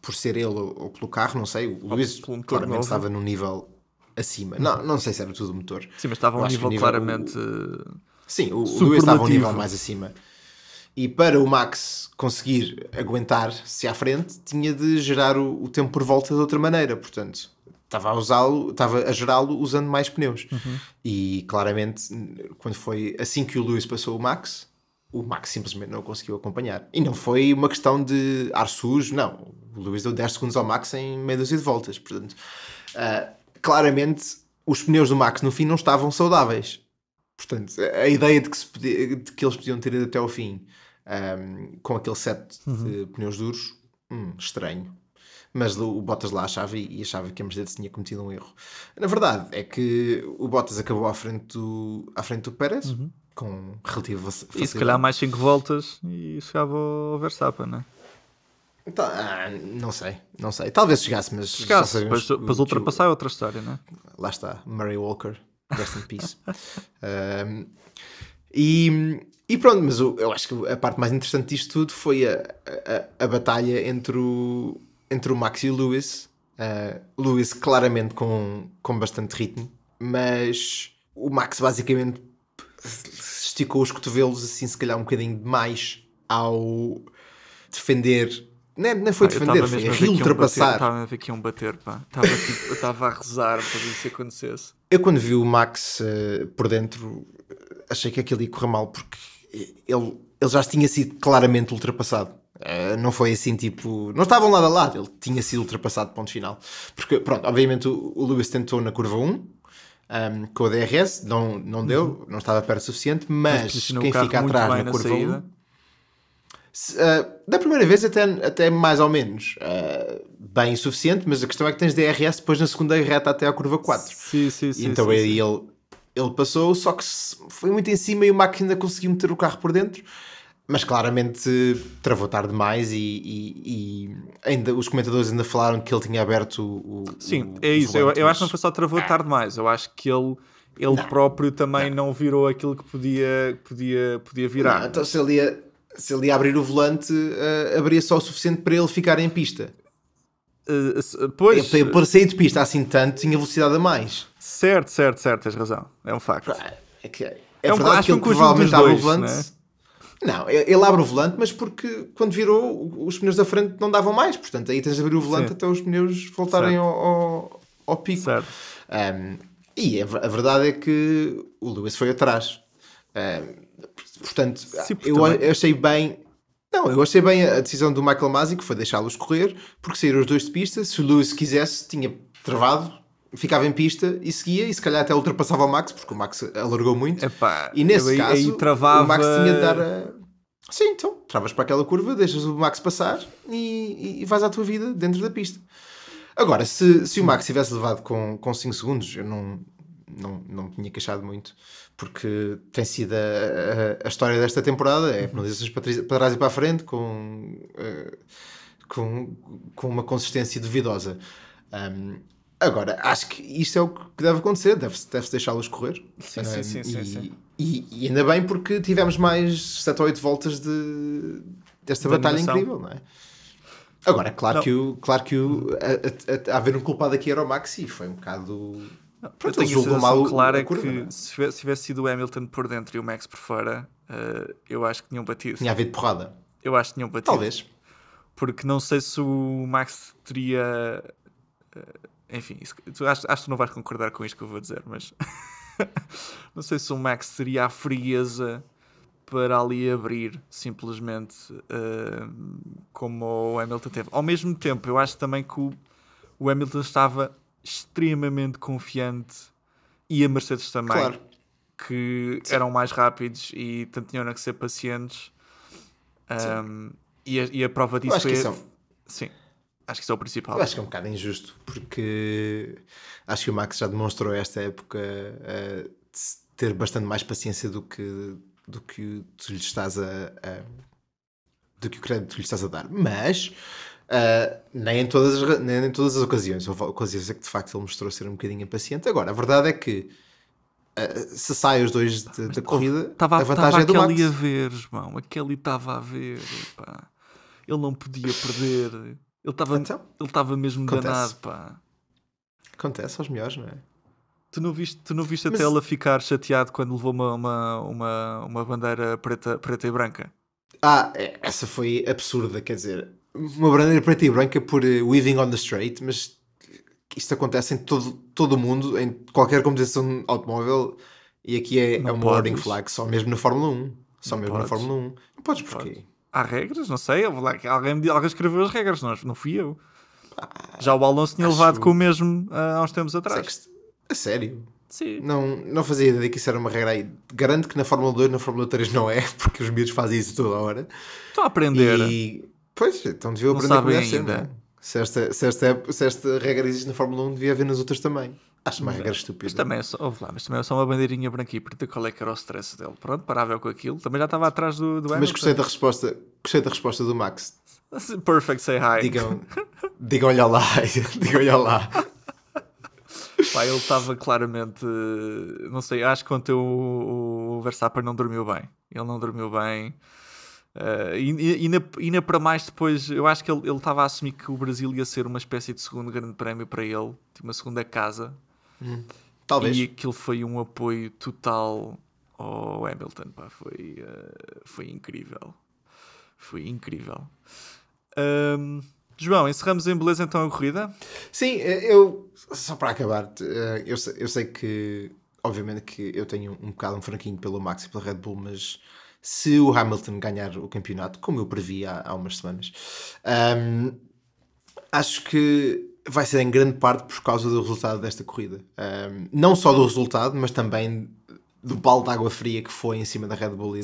por ser ele ou pelo carro, não sei. O Lewis claramente estava num nível acima. Não sei se era tudo o motor. Sim, mas estava a um nível claramente... Sim, o Lewis estava a um nível mais acima. E para o Max conseguir aguentar-se à frente, tinha de gerar o tempo por volta de outra maneira. Portanto, estava a gerá-lo usando mais pneus. E claramente, quando foi assim que o Lewis passou o Max simplesmente não o conseguiu acompanhar. E não foi uma questão de ar sujo, não. O Lewis deu 10 segundos ao Max em meia dúzia de voltas. Portanto, claramente, os pneus do Max no fim não estavam saudáveis. Portanto, a ideia de que eles podiam ter ido até ao fim com aquele set de pneus duros, estranho. mas o Bottas lá achava e achava que a Mercedes tinha cometido um erro. Na verdade, é que o Bottas acabou à frente do Pérez, com relativa facilidade. E se calhar mais 5 voltas e chegava ao Verstappen, não é? Então, não sei. Talvez chegasse, mas já sabemos depois ultrapassar é outra história, não é? Lá está, Murray Walker, rest in peace. E pronto, mas eu acho que a parte mais interessante disto tudo foi a batalha entre o Max e o Lewis. Lewis claramente com bastante ritmo, mas o Max basicamente esticou os cotovelos assim, se calhar um bocadinho demais ao defender. Não foi defender, foi ultrapassar. Estava a ver que iam bater, pá. Eu estava a rezar para isso acontecesse. Eu quando vi o Max por dentro, achei que aquilo ia correr mal, porque ele já tinha sido claramente ultrapassado. Não foi assim, tipo... Não estavam lado a lado, ele tinha sido ultrapassado, ponto final. Porque, pronto, obviamente o Lewis tentou na curva 1, com o DRS, não deu, não estava perto o suficiente, mas quem fica atrás na curva 1... da primeira vez até mais ou menos bem o suficiente, mas a questão é que tens DRS depois na segunda reta até à curva 4. Sim, então aí ele passou, só que foi muito em cima e o Max ainda conseguiu meter o carro por dentro, mas claramente travou tarde demais e ainda, os comentadores ainda falaram que ele tinha aberto Sim, é isso, eu acho que não foi só travou tarde demais, eu acho que ele próprio também não virou aquilo que podia virar. Não, então se ele ia abrir o volante, abria só o suficiente para ele ficar em pista. Pois, para sair de pista assim tanto, tinha velocidade a mais. Certo, tens razão. É um facto. É verdade que ele provavelmente abre o volante. Não, ele abre o volante, mas porque quando virou, os pneus da frente não davam mais. Portanto, aí tens de abrir o volante até os pneus voltarem ao pico. Certo. E a verdade é que o Lewis foi atrás. Portanto, eu achei bem... Não, eu achei bem a decisão do Michael Masi, que foi deixá-los correr, porque saíram os dois de pista. Se o Lewis quisesse, tinha travado, ficava em pista e seguia, e se calhar até ultrapassava o Max, porque o Max alargou muito. Epá, e nesse caso, aí travava... o Max tinha de dar a... Sim, então, travas para aquela curva, deixas o Max passar e vais à tua vida dentro da pista. Agora, se o Max tivesse levado com 5 segundos, eu não tinha queixado muito, porque tem sido a história desta temporada, é penalizações para trás e para a frente com uma consistência duvidosa. Agora, acho que isto é o que deve acontecer, deve-se deixá-los correr. Sim. E ainda bem, porque tivemos mais 7 ou 8 voltas desta batalha incrível, não é? Agora, claro que haver um culpado aqui era o Max, e foi um bocado... Pronto, eu tenho a sensação clara que se tivesse sido o Hamilton por dentro e o Max por fora, eu acho que tinham batido. Tinha havido porrada. Eu acho que tinham batido. Talvez. Porque não sei se o Max teria... enfim, acho que tu não vais concordar com isto que eu vou dizer, mas... não sei se o Max teria a frieza para ali abrir, simplesmente, como o Hamilton teve. Ao mesmo tempo, eu acho também que o Hamilton estava extremamente confiante, e a Mercedes também, claro, que eram mais rápidos e tanto tinham que ser pacientes. E a prova disso foi... Sim, acho que isso é o principal. Eu acho que é um bocado injusto, porque acho que o Max já demonstrou esta época ter bastante mais paciência do que tu lhe estás do que o crédito lhe estás a dar, mas nem em todas as ocasiões. Houve ocasiões que de facto ele mostrou ser um bocadinho impaciente. Agora, a verdade é que se saem os dois da corrida, a vantagem é do Max. Aquele a ver, João, aquele estava a ver, pá. Ele não podia perder, ele estava mesmo danado, pá. Acontece aos melhores, não é? Tu não viste até ele a ficar chateado quando levou uma bandeira preta e branca? Essa foi absurda, quer dizer, uma bandeira preta e branca por weaving on the straight, mas isto acontece em todo o mundo, em qualquer competição automóvel, e aqui é uma warning flag, só mesmo na Fórmula 1. Só mesmo na Fórmula 1. Não podes, porquê? Há regras? Não sei, alguém escreveu as regras, não fui eu. Já o Alonso tinha levado com o mesmo há uns tempos atrás. A sério? Sim. Não fazia ideia que isso era uma regra aí. Garanto que na Fórmula 2, na Fórmula 3 não é, porque os miúdos fazem isso toda a hora. Estão a aprender. Pois, então deviam aprender como deve ser, não é? Se esta regra existe na Fórmula 1, devia haver nas outras também. Acho uma regra estúpida. Mas também é só uma bandeirinha branca e preta. Qual é que era o stress dele? Pronto, parável com aquilo. Também já estava atrás do Hamilton. Mas gostei da resposta do Max. Perfect, say hi. Digam-lhe olá. Digam-lhe olá. Pá, ele estava claramente... Não sei, acho que ontem o Verstappen não dormiu bem. Ele não dormiu bem. Ainda para mais depois, eu acho que ele estava a assumir que o Brasil ia ser uma espécie de segundo grande prémio para ele. Tipo, uma segunda casa. Talvez. E aquilo foi um apoio total ao Hamilton. Pá, foi incrível. Foi incrível. João, encerramos em beleza então a corrida? Sim, eu só para acabar, eu sei que obviamente que eu tenho um bocado um franquinho pelo Max e pela Red Bull, mas se o Hamilton ganhar o campeonato, como eu previ há umas semanas, acho que vai ser em grande parte por causa do resultado desta corrida. Não só do resultado, mas também do balde de água fria que foi em cima da Red Bull e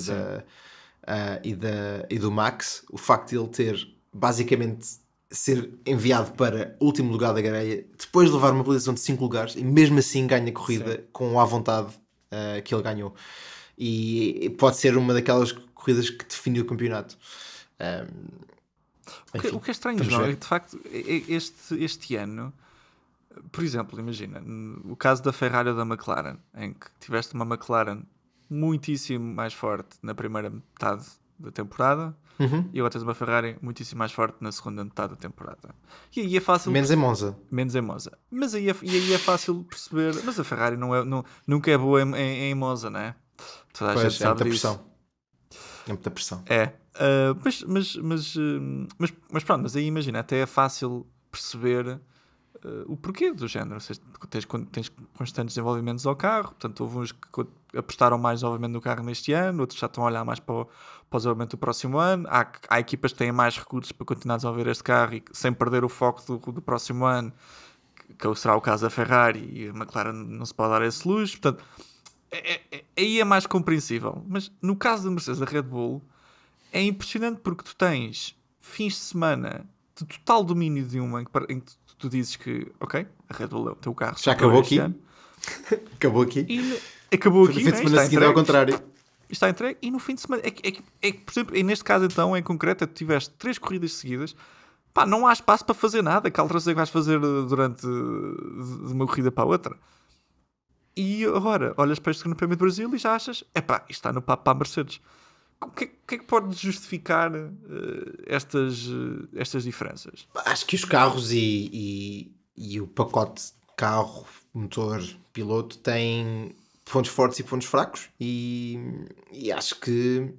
do Max. O facto de ele ter basicamente ser enviado para último lugar da grelha, depois de levar uma posição de 5 lugares e mesmo assim ganha a corrida com a vontade que ele ganhou. E pode ser uma daquelas corridas que definiu o campeonato. O que é estranho, João, é que de facto este ano, por exemplo, imagina, o caso da Ferrari ou da McLaren, em que tiveste uma McLaren muitíssimo mais forte na primeira metade da temporada e agora tens uma Ferrari muitíssimo mais forte na segunda metade da temporada. E aí é fácil... Menos em Monza. Mas aí é fácil perceber... Mas a Ferrari nunca é boa em Monza, não é? Toda a gente sabe muita disso. pressão. É muita pressão. Mas pronto, mas aí imagina, até é fácil perceber o porquê do género. Ou seja, tens constantes desenvolvimentos ao carro, portanto houve uns que apostaram mais desenvolvimento no carro neste ano, outros já estão a olhar mais para o desenvolvimento do próximo ano. Há equipas que têm mais recursos para continuar a desenvolver este carro e sem perder o foco do próximo ano, que será o caso da Ferrari, e a McLaren não se pode dar esse luxo, portanto aí é mais compreensível. Mas no caso da Mercedes, da Red Bull, é impressionante porque tu tens fins de semana de total domínio de uma em que tu dizes que, ok, a Red Bull é o teu carro. Já acabou aqui? Acabou aqui. Acabou aqui, no fim de semana seguinte ao contrário. Está entregue. E no fim de semana, por exemplo, neste caso então, em concreto, tu tiveste 3 corridas seguidas, pá, não há espaço para fazer nada. Que alterações é que vais fazer durante de uma corrida para a outra? E agora, olhas para este Grande Prémio do Brasil e já achas, epá, isto está no papo para a Mercedes. O que é que pode justificar estas diferenças? Acho que os carros e o pacote de carro, motor, piloto têm pontos fortes e pontos fracos e acho que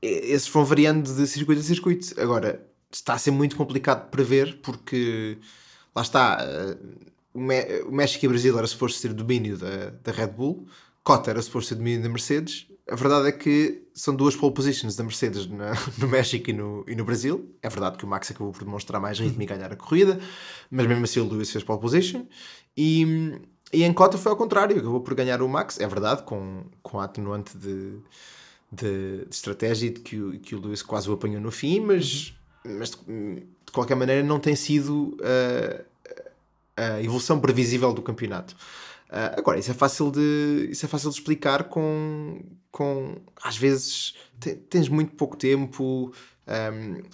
esses vão variando de circuito a circuito. Agora, está a ser muito complicado de prever porque, lá está, o México e o Brasil era suposto ser domínio da Red Bull, Cota era suposto ser domínio da Mercedes. A verdade é que são 2 pole positions da Mercedes no México e no Brasil. É verdade que o Max acabou por demonstrar mais ritmo e ganhar a corrida, mas mesmo assim o Lewis fez pole position. E em Cota foi ao contrário, acabou por ganhar o Max. É verdade, com a atenuante de estratégia de que o Lewis quase o apanhou no fim, mas de qualquer maneira não tem sido a evolução previsível do campeonato. Agora, isso é fácil de explicar com às vezes tens muito pouco tempo,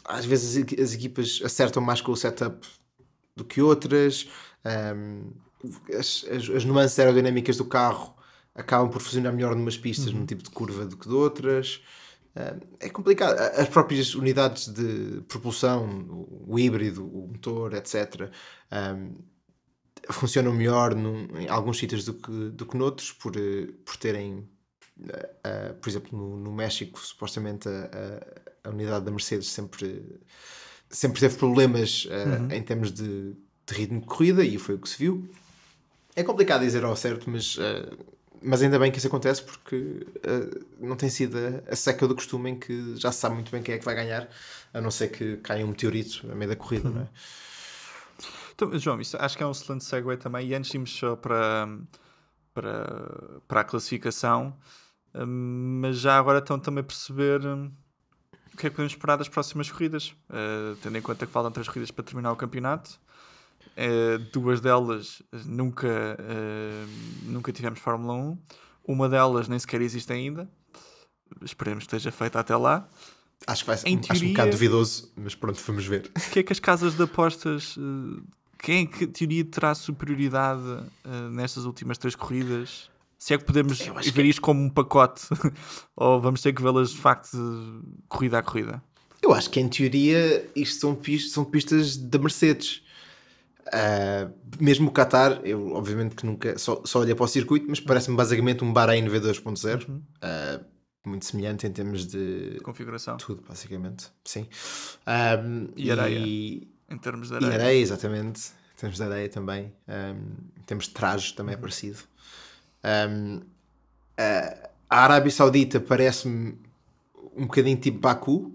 às vezes as equipas acertam mais com o setup do que outras, as nuances aerodinâmicas do carro acabam por funcionar melhor numas pistas num tipo de curva do que de outras. É complicado. As próprias unidades de propulsão, o híbrido, o motor, etc., funcionam melhor em alguns sítios do que noutros, por terem, por exemplo, no México, supostamente a unidade da Mercedes sempre teve problemas em termos de ritmo de corrida, e foi o que se viu. É complicado dizer ao certo, mas ainda bem que isso acontece, porque não tem sido a seca do costume em que já se sabe muito bem quem é que vai ganhar, a não ser que caia um meteorito a meio da corrida, não é? Então, João, isso acho que é um excelente segue também. E antes de irmos só para a classificação, mas já agora estão também a perceber que é que podemos esperar das próximas corridas? Tendo em conta que faltam 3 corridas para terminar o campeonato. 2 delas nunca tivemos Fórmula 1. Uma delas nem sequer existe ainda. Esperemos que esteja feita até lá. Acho que vai ser Em acho um teoria- bocado duvidoso, mas pronto, vamos ver. O que é que as casas de apostas... quem é que a teoria terá superioridade nestas últimas 3 corridas? Se é que podemos Eu acho ver isto como um pacote ou vamos ter que vê-las de facto corrida a corrida? Eu acho que em teoria isto são pistas da Mercedes. Mesmo o Qatar, eu obviamente que nunca só olhei para o circuito, mas parece-me basicamente um Bahrein V2.0. Muito semelhante em termos de Configuração tudo, basicamente. Sim. E areia. Em termos de E areia. areia, exatamente. Em termos de areia também. Em termos de traje também é parecido. A Arábia Saudita parece-me um bocadinho tipo Baku,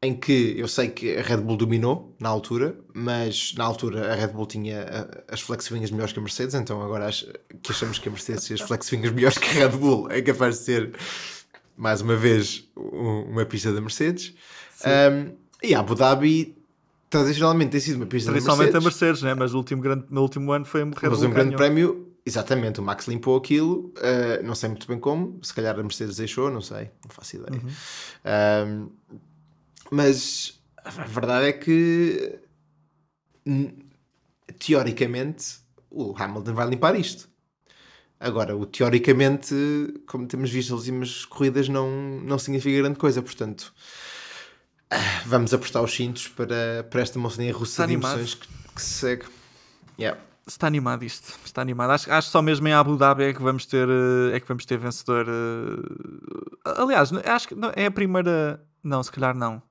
em que eu sei que a Red Bull dominou na altura, mas na altura a Red Bull tinha as flexwings melhores que a Mercedes, então agora que achamos que a Mercedes tem as flexwings melhores que a Red Bull é capaz de ser, mais uma vez, uma pista da Mercedes. E a Abu Dhabi tradicionalmente tem sido uma pista da Tradicionalmente a Mercedes. Mercedes, né? Mas no último ano foi a Red Mas Bull um grande ganhou. prémio, exatamente, o Max limpou aquilo, não sei muito bem como, se calhar a Mercedes deixou, não sei, não faço ideia. Mas a verdade é que teoricamente o Hamilton vai limpar isto. Agora, o teoricamente, como temos visto nas últimas corridas, não significa grande coisa, portanto vamos apostar os cintos para esta montanha russa de animado. emoções que se segue. Yeah. Está animado isto. Está animado. Acho só mesmo em Abu Dhabi é que vamos ter vencedor. Aliás, acho que não, é a primeira... Não, se calhar não.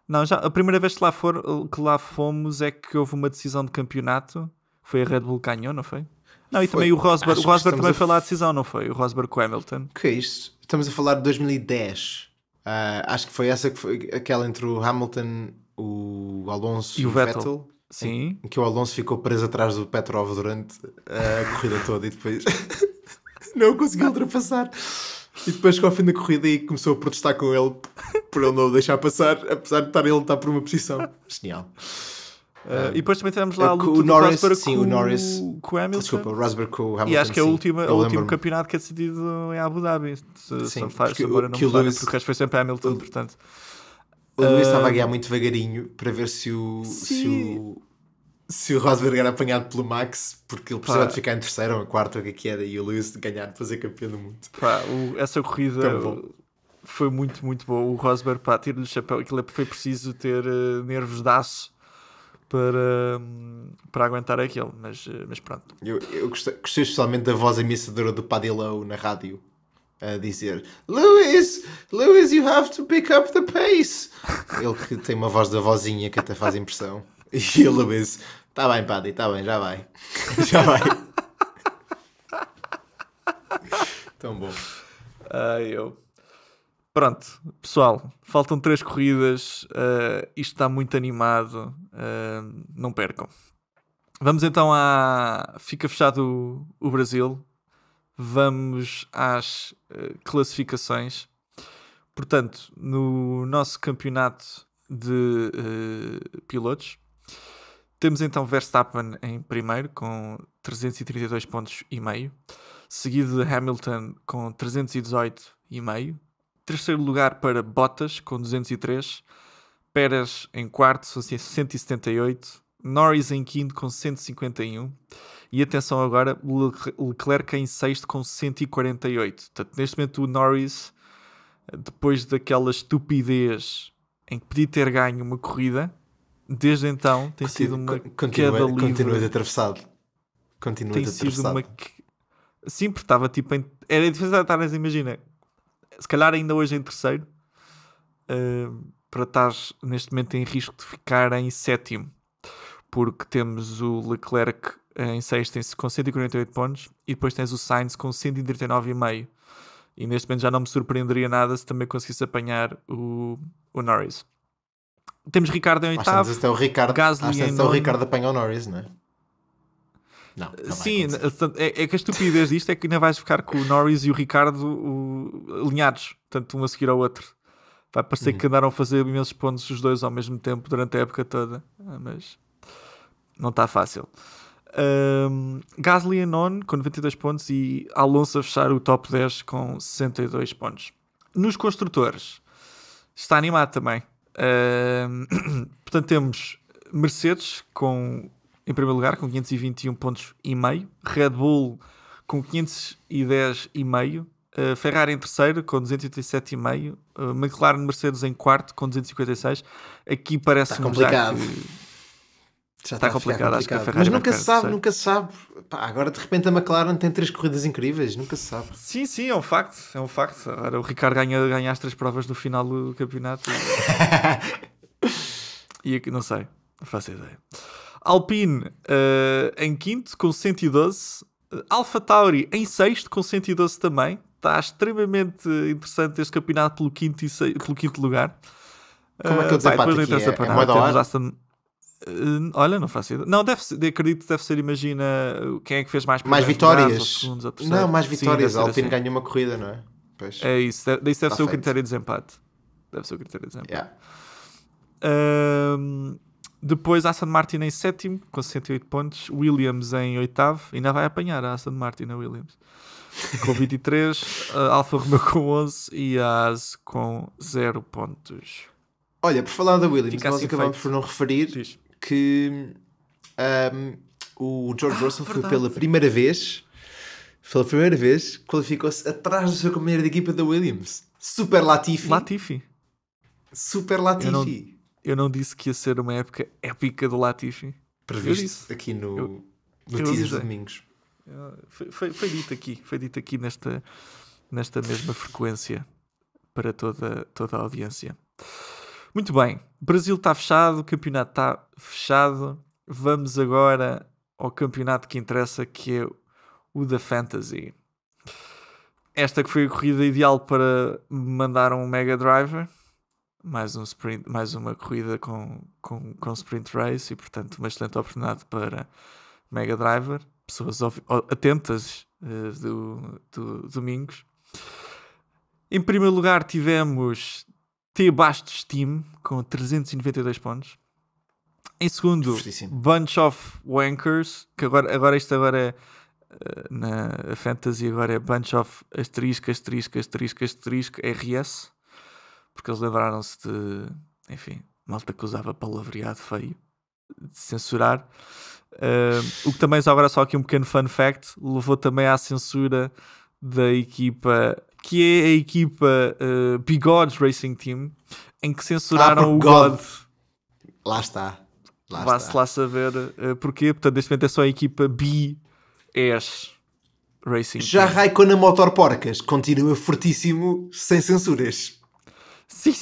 Não, já a primeira vez que lá fomos é que houve uma decisão de campeonato. Foi a Red Bull que ganhou, não foi? Não, e Foi. também o Rosberg. Acho O Rosberg que também estamos foi lá a decisão, não foi? O Rosberg com o Hamilton. O que é isto? Estamos a falar de 2010. Acho que foi essa que foi aquela entre o Hamilton, o Alonso E o Vettel. Sim. Em que o Alonso ficou preso atrás do Petrov durante a corrida toda e depois não conseguiu ultrapassar. E depois chegou ao fim da corrida e começou a protestar com ele por ele não o deixar passar, apesar de ele estar por uma posição. Genial. E depois também tivemos lá a com luta o do Norris, Rosberg sim, com o Norris. com o Hamilton. Desculpa, o Rosberg com o Hamilton. E acho que é o sim. último Eu lembro-me. campeonato que é decidido em Abu Dhabi. Sim, Se faz porque agora não que o me lembro, Lewis- porque o resto foi sempre Hamilton, portanto. O Lewis estava a guiar muito devagarinho para ver se o Rosberg era apanhado pelo Max, porque ele precisava de ficar em terceiro ou em quarto, ou o que era, e o Lewis de ganhar para ser campeão do mundo. Pá, essa corrida Tão bom. foi muito, muito boa. O Rosberg, pá, tira-lhe o chapéu. Aquilo foi preciso ter nervos de aço para aguentar aquilo, mas pronto. Eu gostei especialmente da voz ameaçadora do Paddy Lowe na rádio a dizer: Lewis, you have to pick up the pace. Ele que tem uma voz da vozinha que até faz impressão. E o Lewis: tá bem, Paddy, tá bem, já vai. Já vai. Tão bom. Pronto, pessoal, faltam 3 corridas, isto está muito animado, não percam. Vamos então fica fechado o Brasil, vamos às classificações. Portanto, no nosso campeonato de pilotos, temos então Verstappen em primeiro com 332 pontos e meio, seguido de Hamilton com 318,5. Terceiro lugar para Bottas com 203, Pérez em quarto com 178, Norris em quinto com 151 e atenção agora, Leclerc em sexto com 148. Portanto, neste momento o Norris, depois daquela estupidez em que podia ter ganho uma corrida, desde então tem sido uma queda livre. Continua atravessado. Tem sido uma... Sim, porque estava tipo em... Era difícil estar, imagina, se calhar ainda hoje em terceiro, para estar neste momento em risco de ficar em sétimo, porque temos o Leclerc em sexto com 148 pontos e depois tens o Sainz com 139,5 e neste momento já não me surpreenderia nada se também conseguisse apanhar o Norris. Temos Ricardo em oitavo, Até o Ricardo, Gasly em até o nono. Ricardo apanha o Norris, não é? Não vai sim, acontecer. é que a estupidez disto é que ainda vais ficar com o Norris e o Ricardo alinhados, tanto um a seguir ao outro. Vai parecer que andaram a fazer imensos pontos os dois ao mesmo tempo durante a época toda, mas não está fácil. Gasly em nono com 92 pontos e Alonso a fechar o top 10 com 62 pontos. Nos construtores está animado também. Portanto, temos Mercedes em primeiro lugar com 521 pontos e meio, Red Bull com 510,5, Ferrari em terceiro com 287,5, McLaren Mercedes em quarto com 256. Aqui parece Está complicado. Já está complicado. Acho que a Ferrari mas nunca se sabe. Pá, agora de repente a McLaren tem 3 corridas incríveis, nunca se sabe. Sim, é um facto. Agora o Ricardo ganha as 3 provas no final do campeonato. E aqui não sei, não faço ideia. Alpine em quinto com 112, AlphaTauri em sexto com 112 também. Está extremamente interessante este campeonato pelo quinto lugar. Como é que eu desempate aqui? É moeda ao ar? Olha, não faço ideia. Não, acredito que deve ser, imagina, quem é que fez mais vitórias. Segundos, não, mais vitórias. A Alpine ganha uma corrida, não é? Pois. É isso. Daí deve ser o critério de desempate. Yeah. Depois Aston Martin em sétimo com 68 pontos, Williams em oitavo, ainda vai apanhar a Aston Martin a Williams com 23, Alfa Romeo com 11 e a Haas com 0 pontos. Olha, por falar da Williams, Fica nós assim acabamos feito. por não referir que o George Russell foi pela primeira vez qualificou-se atrás do seu companheiro de equipa da Williams. Super Latifi. Super Latifi. Eu não disse que ia ser uma época épica do Latifi. Previsto aqui no Notícias de Domingos. Foi dito aqui nesta mesma frequência para toda a audiência. Muito bem, o Brasil está fechado, o campeonato está fechado. Vamos agora ao campeonato que interessa, que é o da Fantasy. Esta que foi a corrida ideal para mandar um Mega Driver. Mais uma corrida com Sprint Race e, portanto, uma excelente oportunidade para Mega Driver. Pessoas atentas do Domingos. Em primeiro lugar tivemos T. Bastos Team com 392 pontos. Em segundo, Bunch of Wankers, que agora é na Fantasy, agora é Bunch of asterisco RS, porque eles lembraram-se de, enfim, malta que usava palavreado feio, de censurar. O que também, agora só aqui um pequeno fun fact, levou também à censura da equipa, que é a equipa Bigodes Racing Team, em que censuraram o God. Lá está. Vá-se lá saber porquê. Portanto, neste momento é só a equipa BS Racing Já Team. Raikkonen Motor Porcas continua fortíssimo, sem censuras. Sim.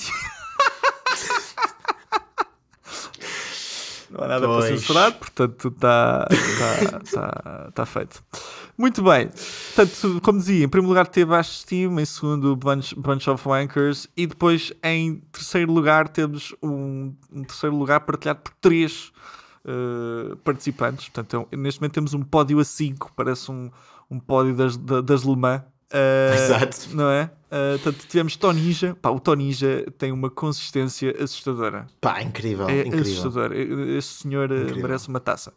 Não há nada para censurar, portanto está feito. Muito bem. Portanto, como dizia, em primeiro lugar teve Baixo Steam, em segundo Bunch of Wankers e depois em terceiro lugar temos um terceiro lugar partilhado por 3 participantes. Portanto, neste momento temos um pódio a 5, parece um pódio das Le Mans. Exato. Não é? Portanto, tivemos Tonija. O Tonija tem uma consistência assustadora. Incrível. Assustador. Este senhor merece uma taça.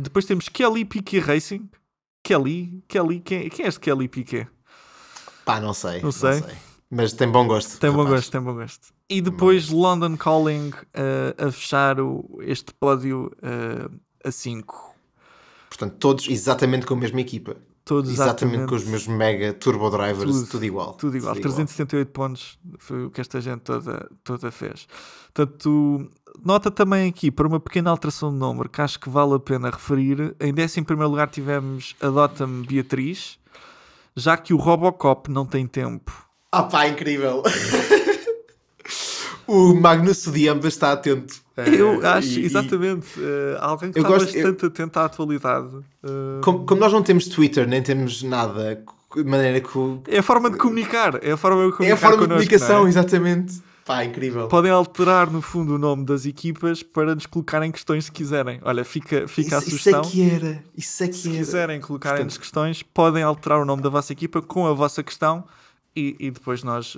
Depois temos Kelly Piquet Racing. Kelly, quem é este Kelly Piquet? Não sei. Mas tem bom gosto. Tem bom gosto. E depois London Calling a fechar este pódio a 5. Portanto, todos exatamente com a mesma equipa. Todos exatamente com os meus mega turbo drivers, tudo igual. 378 pontos foi o que esta gente toda fez. Portanto, nota também aqui para uma pequena alteração de número que acho que vale a pena referir. Em 11º lugar tivemos a Dota-me Beatriz, já que o Robocop não tem tempo. Incrível! O Magnus Diamba está atento. Eu acho, exatamente. Alguém que está bastante atento à atualidade. Como nós não temos Twitter, nem temos nada, de maneira que... É a forma de comunicar. É a forma de comunicação, exatamente. Incrível. Podem alterar, no fundo, o nome das equipas para nos colocarem questões se quiserem. Olha, fica a sugestão. Isso é que se quiserem colocarem-nos questões, podem alterar o nome da vossa equipa com a vossa questão e depois nós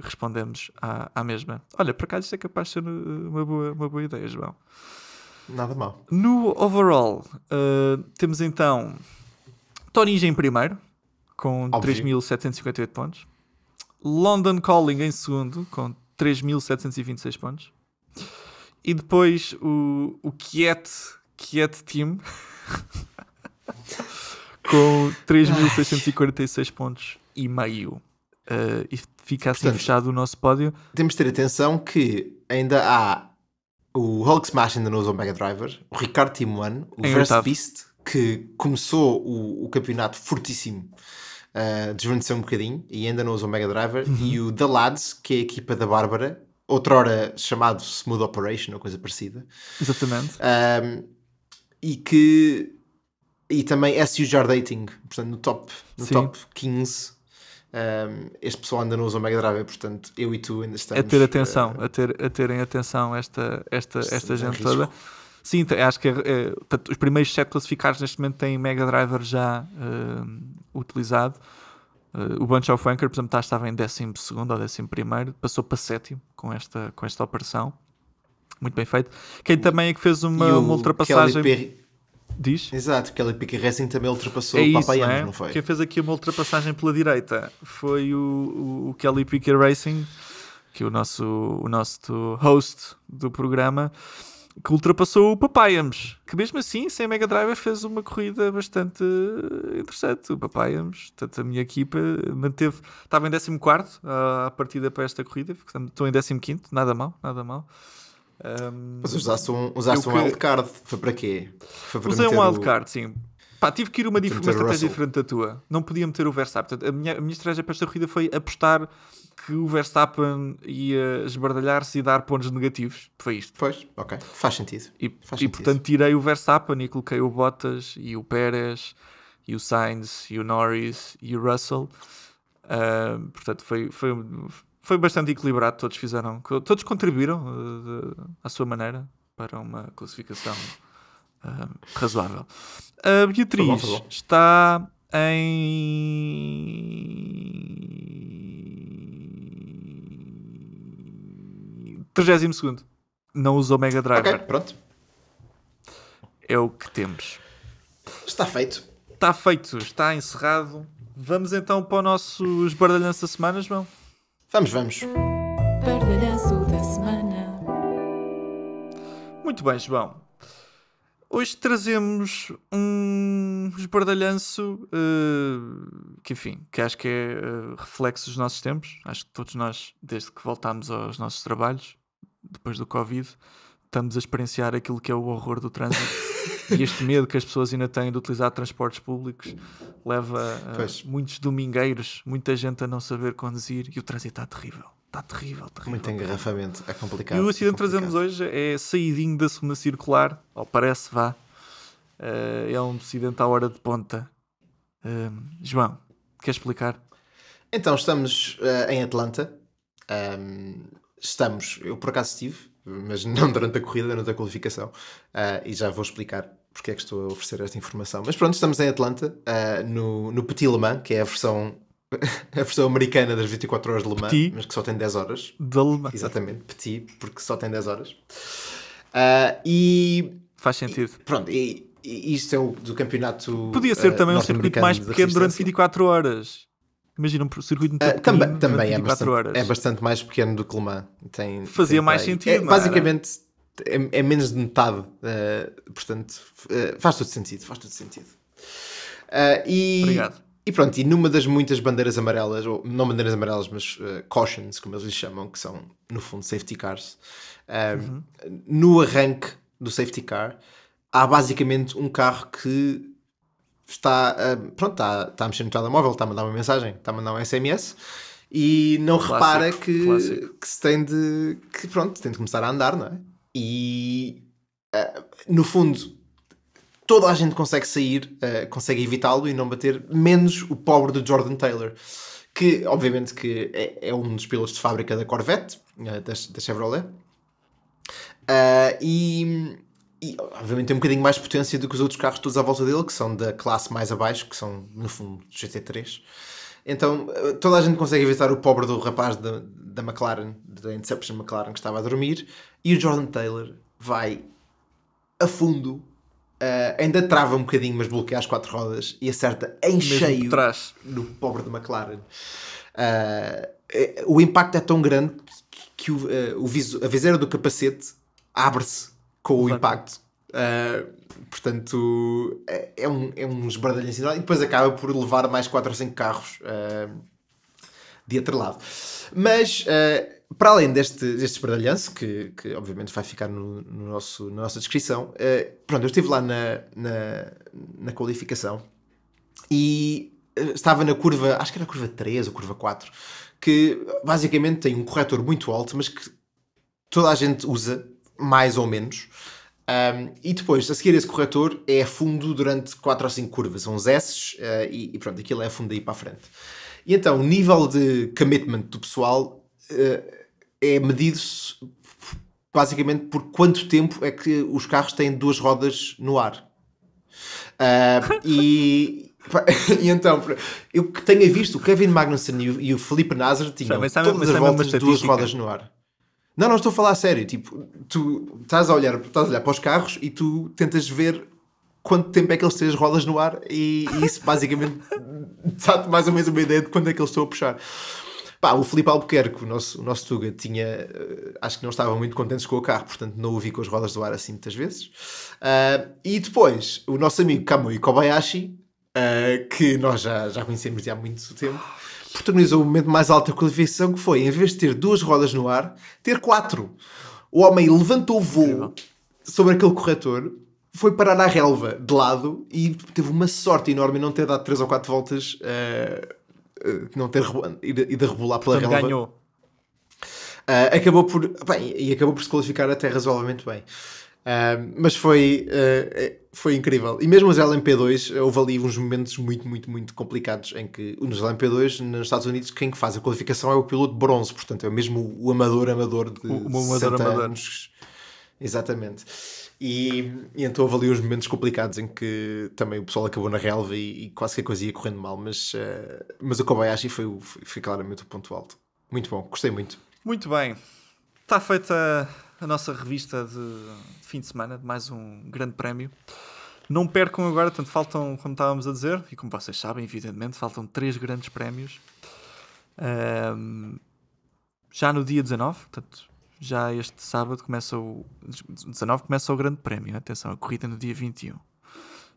respondemos à mesma. Olha, por acaso isto é capaz de ser uma boa ideia, João. Nada mal. No overall, temos então Torinja em primeiro, com Óbvio. 3.758 pontos. London Calling em segundo, com 3.726 pontos. E depois o Kiet Team, com 3.646 pontos e meio. E fica assim, portanto, fechado o nosso pódio. Temos de ter atenção que ainda há o Hulk Smash, ainda não usou o Mega Driver, o Ricardo Team One, o Verse Beast, que começou o campeonato fortíssimo, desvaneceu um bocadinho e ainda não usou o Mega Driver, e o The Lads, que é a equipa da Bárbara, outrora chamado Smooth Operation ou coisa parecida. Exatamente. E também SU Jar Dating, portanto no top 15. Este pessoal ainda não usa o Mega Drive, portanto eu e tu ainda estamos a ter atenção, a terem atenção esta gente toda. Sim, acho que os primeiros 7 classificados neste momento têm Mega Driver já utilizado. O Bunch of Wanker, por exemplo, estava em 12º ou 11º, passou para 7º com esta operação. Muito bem feito. Quem também é que fez uma ultrapassagem... Diz? Exato, Kelly Piquet Racing também ultrapassou o Papayamos, não foi? Quem fez aqui uma ultrapassagem pela direita foi o Kelly Piquet Racing, que é o nosso host do programa, que ultrapassou o Papayamos, que mesmo assim, sem Mega Driver, fez uma corrida bastante interessante. O Papayamos, portanto, a minha equipa estava em 14º à partida para esta corrida, estou em 15º, nada mal. Mas usaste um wildcard, foi para quê? Usei um wildcard, sim. Tive que ir uma estratégia diferente da tua. Não podia meter o Verstappen. Portanto, a minha estratégia para esta corrida foi apostar que o Verstappen ia esbardalhar-se e dar pontos negativos. Foi isto. Pois, ok. Faz sentido. E portanto tirei o Verstappen e coloquei o Bottas e o Pérez e o Sainz e o Norris e o Russell. Portanto, foi bastante equilibrado, todos contribuíram à sua maneira para uma classificação razoável. A Beatriz está em 32º. Não usou Mega Driver. Ok, pronto. É o que temos. Está feito. Está feito, está encerrado. Vamos então para o nosso esbardalhanço da semana, João? Vamos. Bardalhanço da semana. Muito bem, João. Hoje trazemos um esbardalhanço que acho que é reflexo dos nossos tempos. Acho que todos nós, desde que voltámos aos nossos trabalhos, depois do Covid, estamos a experienciar aquilo que é o horror do trânsito. E este medo que as pessoas ainda têm de utilizar transportes públicos leva muitos domingueiros, muita gente a não saber conduzir, e o trânsito está terrível. Está terrível. Muito engarrafamento, é complicado. E o acidente que trazemos hoje é saidinho da segunda circular, ou parece, é um acidente à hora de ponta. João, queres explicar? Então, estamos em Atlanta. Eu por acaso estive, mas não durante a corrida, durante a qualificação, e já vou explicar porque é que estou a oferecer esta informação. Mas pronto, estamos em Atlanta, no Petit Le Mans, que é a versão americana das 24 horas de Le Mans, Petit, mas que só tem 10 horas. De Le Mans. Exatamente, Petit, porque só tem 10 horas. Faz sentido. E isto é do campeonato. Podia ser também um circuito mais pequeno durante 24 horas. Imagina um circuito muito pequeno também 24 horas. É bastante mais pequeno do que Le Mans. Fazia mais sentido. Basicamente é menos de metade. Portanto, faz todo sentido. Obrigado. E pronto, e numa das muitas bandeiras amarelas, ou não bandeiras amarelas, mas cautions, como eles lhes chamam, que são no fundo safety cars, no arranque do safety car há basicamente um carro que está a mexer no telemóvel, está a mandar uma mensagem, está a mandar um SMS e não repara que se tem de começar a andar, não é? E no fundo toda a gente consegue sair, consegue evitá-lo e não bater, menos o pobre do Jordan Taylor, que obviamente que é um dos pilotos de fábrica da Corvette, da Chevrolet, e obviamente tem um bocadinho mais potência do que os outros carros todos à volta dele, que são da classe mais abaixo, que são no fundo GT3. Então toda a gente consegue evitar o pobre do rapaz da McLaren, da Inception McLaren, que estava a dormir, e o Jordan Taylor vai a fundo, ainda trava um bocadinho, mas bloqueia as 4 rodas e acerta em Mesmo cheio por trás. no pobre da McLaren. O impacto é tão grande que a viseira do capacete abre-se com o impacto. Portanto, é um esbardalhão sinal, e depois acaba por levar mais 4 ou 5 carros de atrelado. Mas, para além deste esbardalhanço, que obviamente vai ficar na nossa descrição, pronto, eu estive lá na qualificação e estava na curva, acho que era a curva 3 ou curva 4, que basicamente tem um corretor muito alto, mas que toda a gente usa, mais ou menos. E depois, a seguir esse corretor, é a fundo durante 4 ou 5 curvas, são uns S's, e pronto, aquilo é a fundo daí para a frente. E então, o nível de commitment do pessoal é medido basicamente por quanto tempo é que os carros têm 2 rodas no ar. E então, eu que tenha visto, o Kevin Magnussen e o Felipe Nasr tinham todas as voltas de 2 rodas no ar. Não, estou a falar a sério. Tipo, tu estás a olhar para os carros e tu tentas ver quanto tempo é que eles têm as rodas no ar, e isso basicamente dá-te mais ou menos uma ideia de quando é que eles estão a puxar. O Felipe Albuquerque, o nosso Tuga, acho que não estavam muito contentes com o carro, portanto não o vi com as rodas do ar assim muitas vezes. E depois, o nosso amigo Kamui Kobayashi, que nós já conhecemos há muito tempo, protagonizou o momento mais alto da qualificação, que foi, em vez de ter 2 rodas no ar, ter 4. O homem levantou o voo sobre aquele corretor, foi parar à relva de lado e teve uma sorte enorme em não ter dado 3 ou 4 voltas, não ter ido a rebolar pela relva. Ganhou. Acabou por se qualificar até razoavelmente bem. Mas foi incrível. E mesmo os LMP2, houve ali uns momentos muito, muito, muito complicados em que nos LMP2, nos Estados Unidos, quem faz a qualificação é o piloto de bronze, portanto é mesmo o amador de 60 anos. Exatamente. E então houve ali uns momentos complicados em que também o pessoal acabou na relva e quase que a coisa ia correndo mal, mas o Kobayashi foi claramente o ponto alto. Muito bom, gostei muito. Muito bem. Está feita a nossa revista de fim de semana, de mais um grande prémio. Não percam agora, tanto faltam, como estávamos a dizer, e como vocês sabem, evidentemente, faltam 3 grandes prémios. Já no dia 19, portanto, já este sábado começa o grande prémio. Atenção, a corrida no dia 21.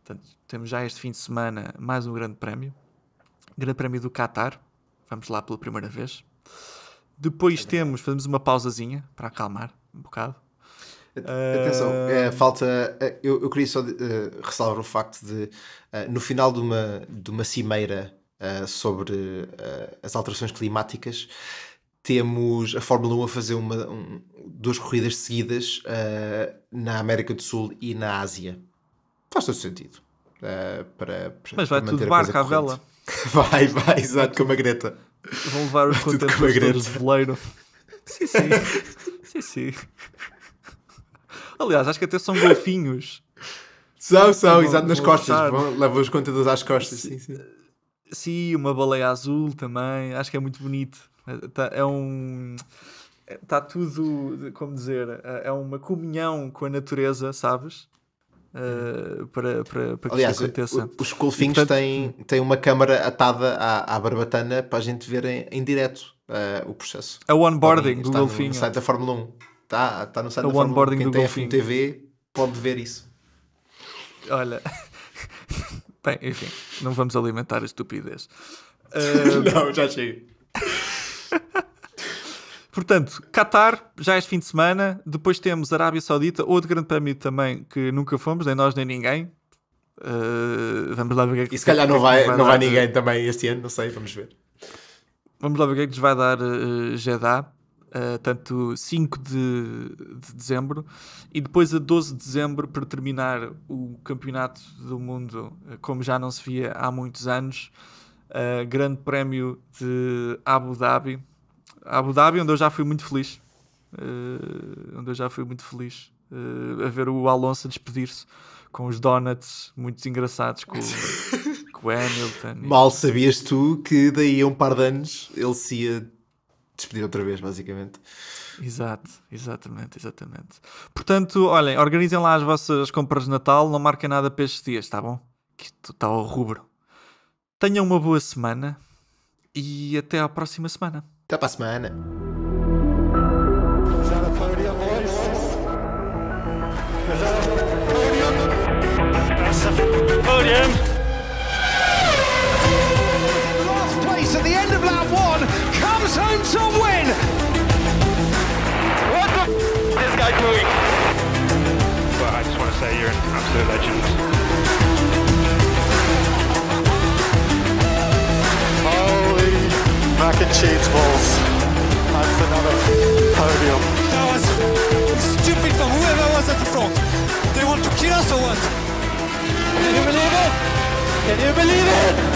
Portanto, temos já este fim de semana mais um grande prémio. Grande prémio do Qatar. Vamos lá pela primeira vez. Depois fazemos uma pausazinha para acalmar um bocado. Atenção, falta. Eu queria só ressalvar o facto de, no final de uma cimeira sobre as alterações climáticas, temos a Fórmula 1 a fazer 2 corridas seguidas na América do Sul e na Ásia. Faz todo sentido. Mas vai tudo de barco à vela. Vai, exato, como a Greta. Vão levar os contentores todos de veleiro. Sim. Aliás, acho que até são golfinhos. São, exato, nas costas. Levam os contentores às costas. Sim. Sim, uma baleia azul também. Acho que é muito bonito. Está tudo, como dizer, é uma comunhão com a natureza, sabes? Para que aliás, isso aconteça. Os golfinhos têm uma câmara atada à barbatana para a gente ver em direto o processo. É o onboarding do golfinho. Está no site da Fórmula 1. Está no site da Fórmula 1. Quem tem FMTV pode ver isso. Olha, bem, enfim, não vamos alimentar a estupidez. Não, já chega. Portanto, Qatar, já este fim de semana. Depois temos Arábia Saudita, outro grande prémio também que nunca fomos, nem nós nem ninguém. Vamos lá ver o que é que... E se calhar não vai ninguém também este ano, não sei, vamos ver. Vamos lá ver o que é que nos vai dar Jeddah, tanto 5 de dezembro e depois a 12 de dezembro para terminar o campeonato do mundo como já não se via há muitos anos. Grande prémio de Abu Dhabi, onde eu já fui muito feliz. A ver o Alonso a despedir-se com os donuts muito engraçados com com o Hamilton. Mal sabias tu que daí a um par de anos ele se ia despedir outra vez, basicamente. Exato, exatamente. Portanto, olhem, organizem lá as vossas compras de Natal, não marquem nada para estes dias, tá bom? Que isto está ao rubro. Tenham uma boa semana e até à próxima semana. Até para a semana. Is that a podium, boys? Is that a podium? That's a podium. Last place at the end of lap 1 comes home to win. What the is this guy doing? But I just want to say you're an absolute legend. Holy mac and cheese balls. That's another podium. That was stupid from whoever was at the front. They want to kill us or what? Can you believe it?